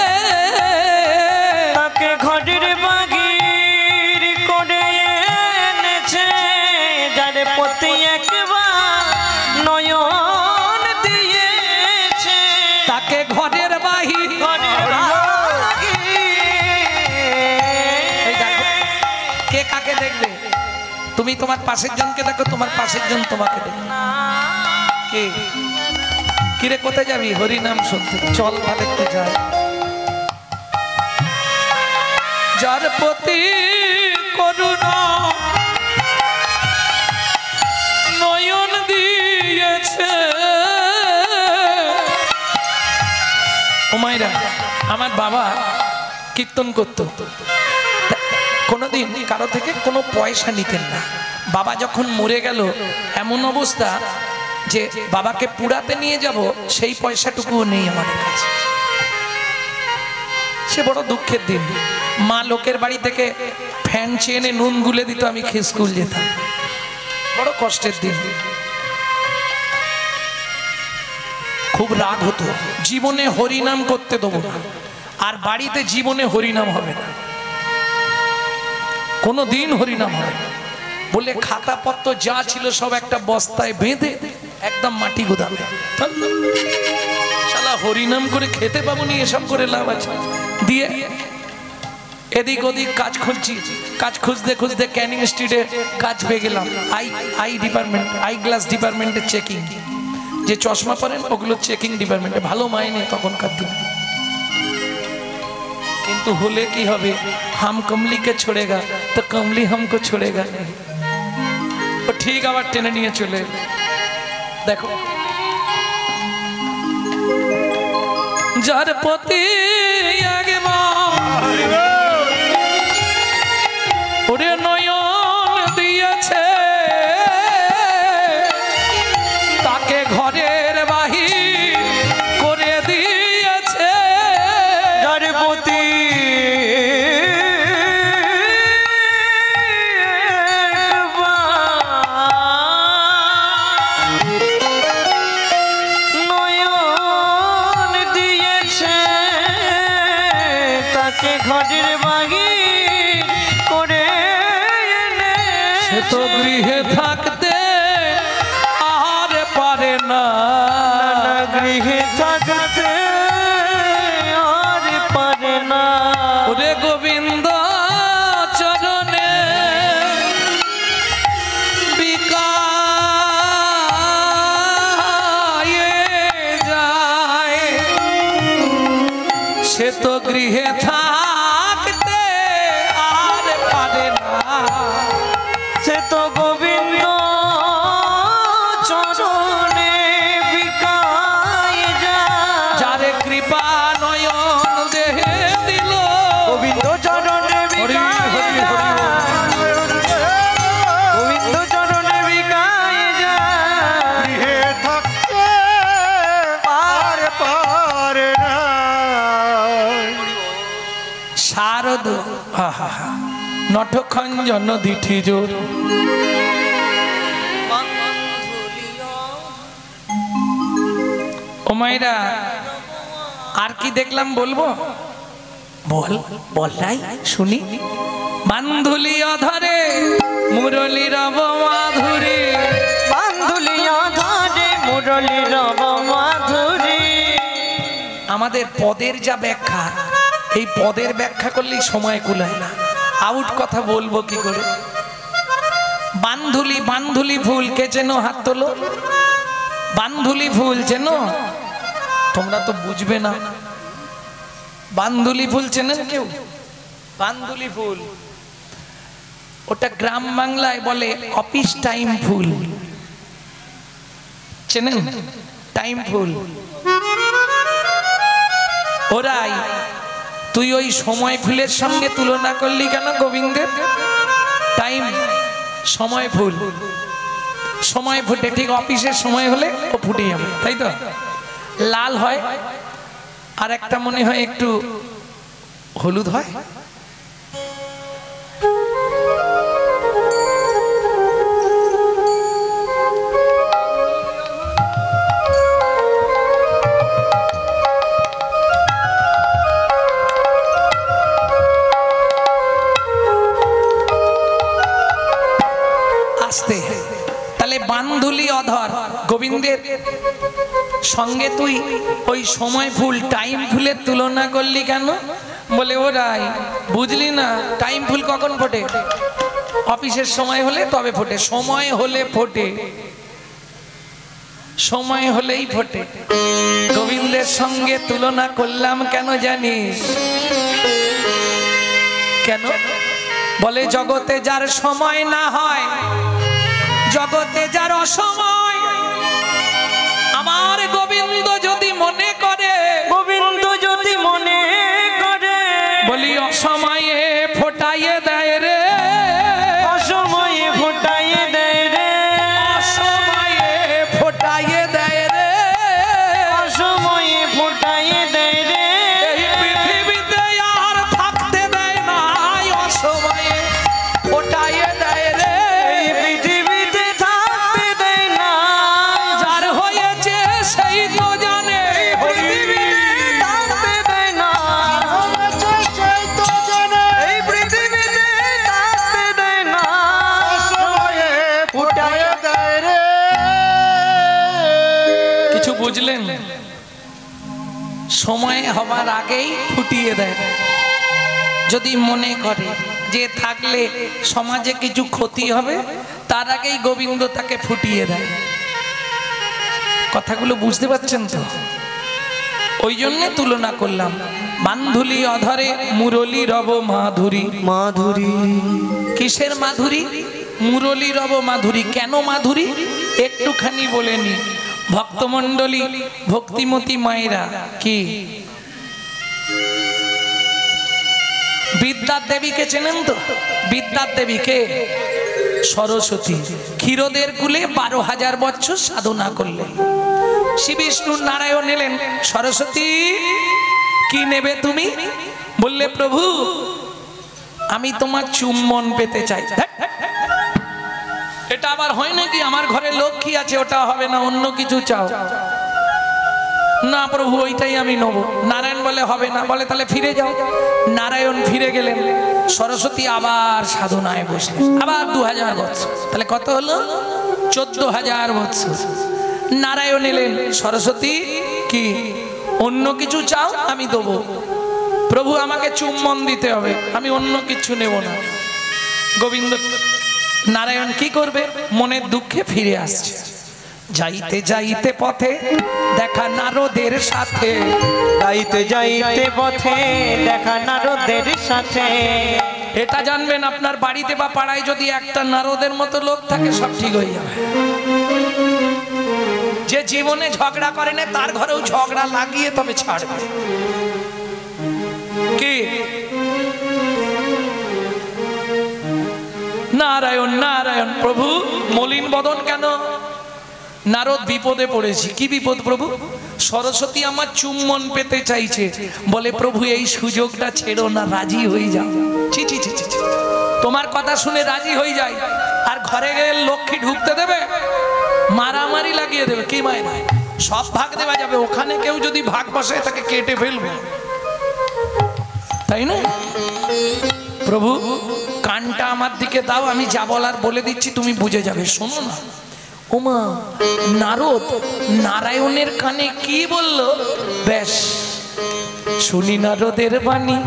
তাকে ঘরের বাহির করে এনেছে। যার প্রতি একবার নয়ন দিয়েছে, তাকে ঘরের বাহির। এই দেখো, কে কাকে দেখবে? তুমি তোমার পাশের জনকে দেখো, তোমার পাশের জন তোমাকে দেখবে। কে? কিরে কোথায় যাবি? হরিনাম শুনতে চল, তাহলে একটু যাই। যার প্রতি করুণা নয়ন দিয়েছে। ও মায়েরা, আমার বাবা কীর্তন করত, কোনোদিন কারো থেকে কোনো পয়সা নিতেন না। বাবা যখন মরে গেল, এমন অবস্থা যে বাবাকে পুরাতে নিয়ে যাব সেই পয়সাটুকুও নেই আমাদের কাছে। সে বড় দুঃখের দিন। মা লোকের বাড়ি থেকে ফ্যান চেনে নুন গুলে দিত, আমি খেয়ে স্কুল যেতাম। বড় কষ্টের দিন। খুব রাগ হতো, জীবনে হরিনাম করতে দেবো না, আর বাড়িতে জীবনে হরিনাম হবে না, কোনো দিন হরিনাম হবে না বলে খাতাপত্র যা ছিল সব একটা বস্তায় বেঁধে একদম মাটি গোদামে। শালা হরিনাম করে খেতে পাবো নি, এসব করে লাভ আছে? দিয়ে এদিক ওদিক কাজ খুঁজছি, কাজ খুঁজতে খুঁজতে ক্যানিং স্ট্রিটে কাজ পেয়ে গেলাম। আই ডিপার্টমেন্ট, আই গ্লাস ডিপার্টমেন্টে চেকিং, যে চশমা পরেন ওগুলো চেকিং ডিপার্টমেন্টে, ভালো মাইনে তখনকার দিন। কিন্তু হলে কি হবে, হাম কমলিকে ছোড়েগা তো কমলি হামকো ছোড়েগা। ও ঠিক আবার টেনে নিয়ে চলে। দেখো, যার প্রতি ওরে নয়ন দিয়েছে, তাকে ঘরের বাহির করে দিয়েছে। যার প্রতি নয়ন দিয়েছে, তাকে ঘরের বাহির করে এনেছে। সে তো গৃহে থাকতে আর পারে না, গৃহে থাকতে আর পারে না। ওরে গোবিন্দ চরণে বিকায়ে যায়, সে তো গৃহে থাকতে আর পারে না। সে তো গোবিন্দ চরণে বিকায় যায়। যারে কৃপা নয়ন দেহে দিল, গোবিন্দ চরণে বিকায় যায়। গোবিন্দ চরণে বিকায় যায়। গৃহে থাকতে আর পারে না। শারদ নটখঞ্জন দিঠি জোর। ও মায়েরা, আর কি দেখলাম বলবো? বল বল নাই শুনি। বান্ধুলি অধরে মুরলী রব মাধুরী, বান্ধুলি অধরে মুরলী রব মাধুরী। আমাদের পদের যা ব্যাখ্যা, এই পদের ব্যাখ্যা করলেই সময় কুলায় না। আউট কথা বলবো কি করে? বান্ধুলি, বান্ধুলি ফুল কে চেনো? হাত তোলো। বান্ধুলি ফুল চেনো? তোমরা তো বুঝবে না। বান্ধুলি ফুল চেনেন কেউ? বান্ধুলি ফুল ওটা গ্রাম বাংলায় বলে অফিস টাইম ফুল। চেনেন? Time full. ওরাই তুই ওই সময় ফুলের সঙ্গে তুলনা করলি কেন গোবিন্দের? টাইম, সময় ফুল, সময় ফুটে ঠিক অফিসের সময় হলে ও ফুটে যাবে, তাই তো? লাল হয় আর একটা মনে হয় একটু হলুদ হয়। তাহলে বান্ধুলি অধর গোবিন্দের সঙ্গে তুই ওই সময় ফুল টাইম ফুলের তুলনা করলি কেন? বলে ওরাই বুঝলি না, টাইম ফুল কখন ফোটে? অফিসের সময় হলে তবে ফোটে, সময় হলে ফোটে, সময় হলেই ফোটে। গোবিন্দের সঙ্গে তুলনা করলাম কেন জানিস? কেন? বলে জগতে যার সময় না হয়, জগতে যার অসময়, আমার গোবিন্দ যদি মনে করে, গোবিন্দ যদি মনে করে, বলি অসময়ে ফোটাইয়ে দেয় রে, অসময়ে ফোটাইয়ে দেয় রে, অসময়ে ফোটাইয়ে দেয় রে, অসময়ে ফোটাইয়ে দেয় রে। এই পৃথিবীতে আর থাকতে দেয় না, অসময়ে ফোটাইয়ে দেয় রে, এই পৃথিবীতে থাকতে দেয় না, যার হয়েছে সেই তো জানে, পৃথিবীতে থাকতে দেয় না, সেই তো জানে, এই পৃথিবীতে থাকতে দেয় না, সময়ে ফুটায় দেয় রে। কিছু বুঝলেন? সময় হবার আগেই ফুটিয়ে দেয়। যদি মনে করে যে থাকলে সমাজে কিছু ক্ষতি হবে, তার আগেই গোবিন্দ তাকে ফুটিয়ে দেয়। কথাগুলো বুঝতে পারছেন তো? ওই জন্য তুলনা করলাম। বান্ধুলি অধরে মুরলী রব মাধুরী। মাধুরী কিসের মাধুরী? মুরলী রব মাধুরী। কেন মাধুরী একটুখানি বলেনি। ভক্তমণ্ডলী, ভক্তিমতী মায়েরা কি বিদ্যার দেবীকে চেনেন তো? বিদ্যার দেবীকে সরস্বতী। ক্ষীরদের কুলে 12,000 বছর সাধনা করলেন। শ্রী বিষ্ণু নারায়ণ এলেন, সরস্বতী কি নেবে তুমি? বললে প্রভু আমি তোমার চুম্বন পেতে চাই। এটা আবার হয় নাকি? আমার ঘরে লক্ষ্মী আছে, ওটা হবে না, অন্য কিছু চাও। না প্রভু ওইটাই আমি নেব। নারায়ণ বলে হবে না, বলে তাহলে ফিরে যাও। নারায়ণ ফিরে গেলেন, সরস্বতী আবার সাধনায় বসলেন, আবার 2000 বছর, তাহলে কত হলো? 14,000 বছর। নারায়ণ এলেন, সরস্বতী কি অন্য কিছু চাও? আমি দেবো। প্রভু আমাকে চুম্বন দিতে হবে, আমি অন্য কিছু নেব না। গোবিন্দ নারায়ণ কি করবে? মনের দুঃখে ফিরে আসছে। যাইতে যাইতে পথে দেখা নারদের সাথে, যাইতে যাইতে পথে দেখা নারদের সাথে। এটা জানবেন আপনার বাড়িতে বা পাড়ায় যদি একটা নারদের মতো লোক থাকে, সব ঠিক হয়ে যাবে। যে জীবনে ঝগড়া করে না, তার ঘরেও ঝগড়া লাগিয়ে তবে ছাড়বে। কি নারায়ণ নারায়ণ। প্রভু মলিন বদন কেন? নারদ বিপদে পড়েছি। কি বিপদ প্রভু? সরস্বতী আমার চুম্বন পেতে চাইছে। বলে প্রভু এই সুযোগটা ছেড়ো না, রাজি হয়ে যাও। ছি ছি ছি ছি, তোমার কথা শুনে রাজি হয়ে যাই, আর ঘরে গেলে লক্ষ্মী ঢুকতে দেবে? মারামারি লাগিয়ে দেবে। কি মায়ের সব ভাগ দেওয়া যাবে, ওখানে কেউ যদি ভাগ বসায় তাকে কেটে ফেলবে, তাই না? প্রভু কানটা আমার দিকে দাও, আমি যা বলার বলে দিচ্ছি, তুমি বুঝে যাবে। শোনো না। ওমা, নারদ নারায়ণের কানে কি বলল? ব্যাস শুনি নারদের বাণী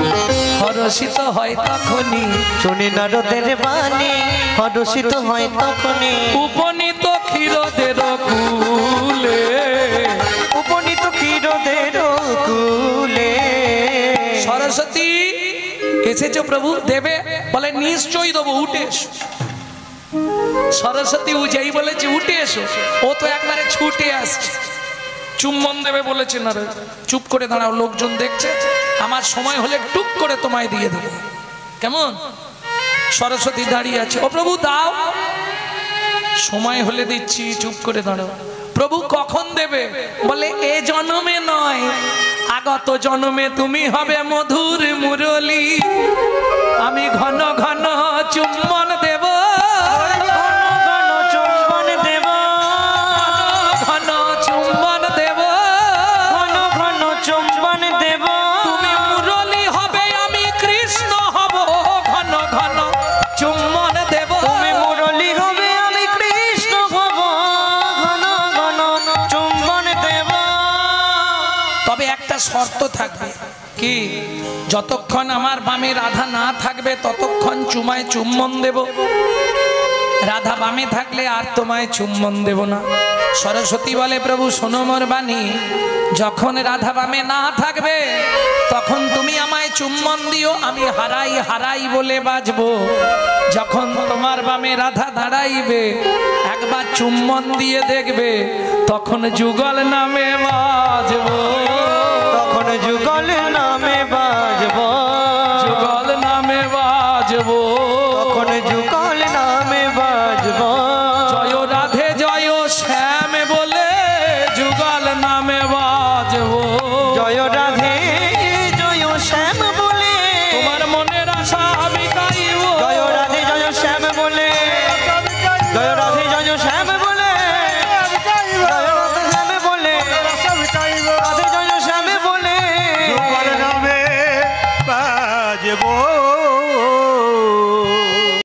হরষিত হয় তখনই, শুনি নারদের বাণী হরষিত হয় তখনই, উপনীত ক্ষীরদের কুলে, উপনীত ক্ষীরদের কুলে। সরস্বতী এসেছো প্রভু দেবে, বলে নিশ্চয়ই দেবো, উঠে এসো। সরস্বতী যেই বলেছে উঠে এসো, ও তো একবারে ছুটে আসছে। চুম্বন দেবে বলেছে না, চুপ করে দাঁড়াও, লোকজন দেখছে, আমার সময় হলে টুক করে তোমায় দিয়ে দেবে। কেমন? সরস্বতী দাঁড়িয়ে আছে, ও প্রভু দাও, সময় হলে দিচ্ছি, চুপ করে দাঁড়াও। প্রভু কখন দেবে? বলে এ জন্মে নয়, আগত জন্মে তুমি হবে মধুর মুরলী, আমি ঘন ঘন চুম্বন দেব, ঘন চুম্বন দেব, ঘন চুম্বন দেব, ঘন ঘন চুম্বন দেব। তুমি মুরলী হবে, আমি কৃষ্ণ হব, ঘন ঘন চুম্বন দেব। তুমি মুরলী হবে, আমি কৃষ্ণ হব, ঘন ঘন চুম্বন দেব। তবে একটা শর্ত থাকবে, কি? যতক্ষণ আমার বামে রাধা না থাকবে ততক্ষণ চুমায় চুম্বন দেব, রাধা বামে থাকলে আর তোমায় চুম্বন দেব না। সরস্বতী বলে প্রভু শোনো মোর বাণী, যখন রাধা বামে না থাকবে তখন তুমি আমায় চুম্বন দিও, আমি হারাই হারাই বলে বাজবো। যখন তোমার বামে রাধা দাঁড়াইবে একবার চুম্বন দিয়ে দেখবে, তখন যুগল নামে বাজবো, তখন যুগল নামে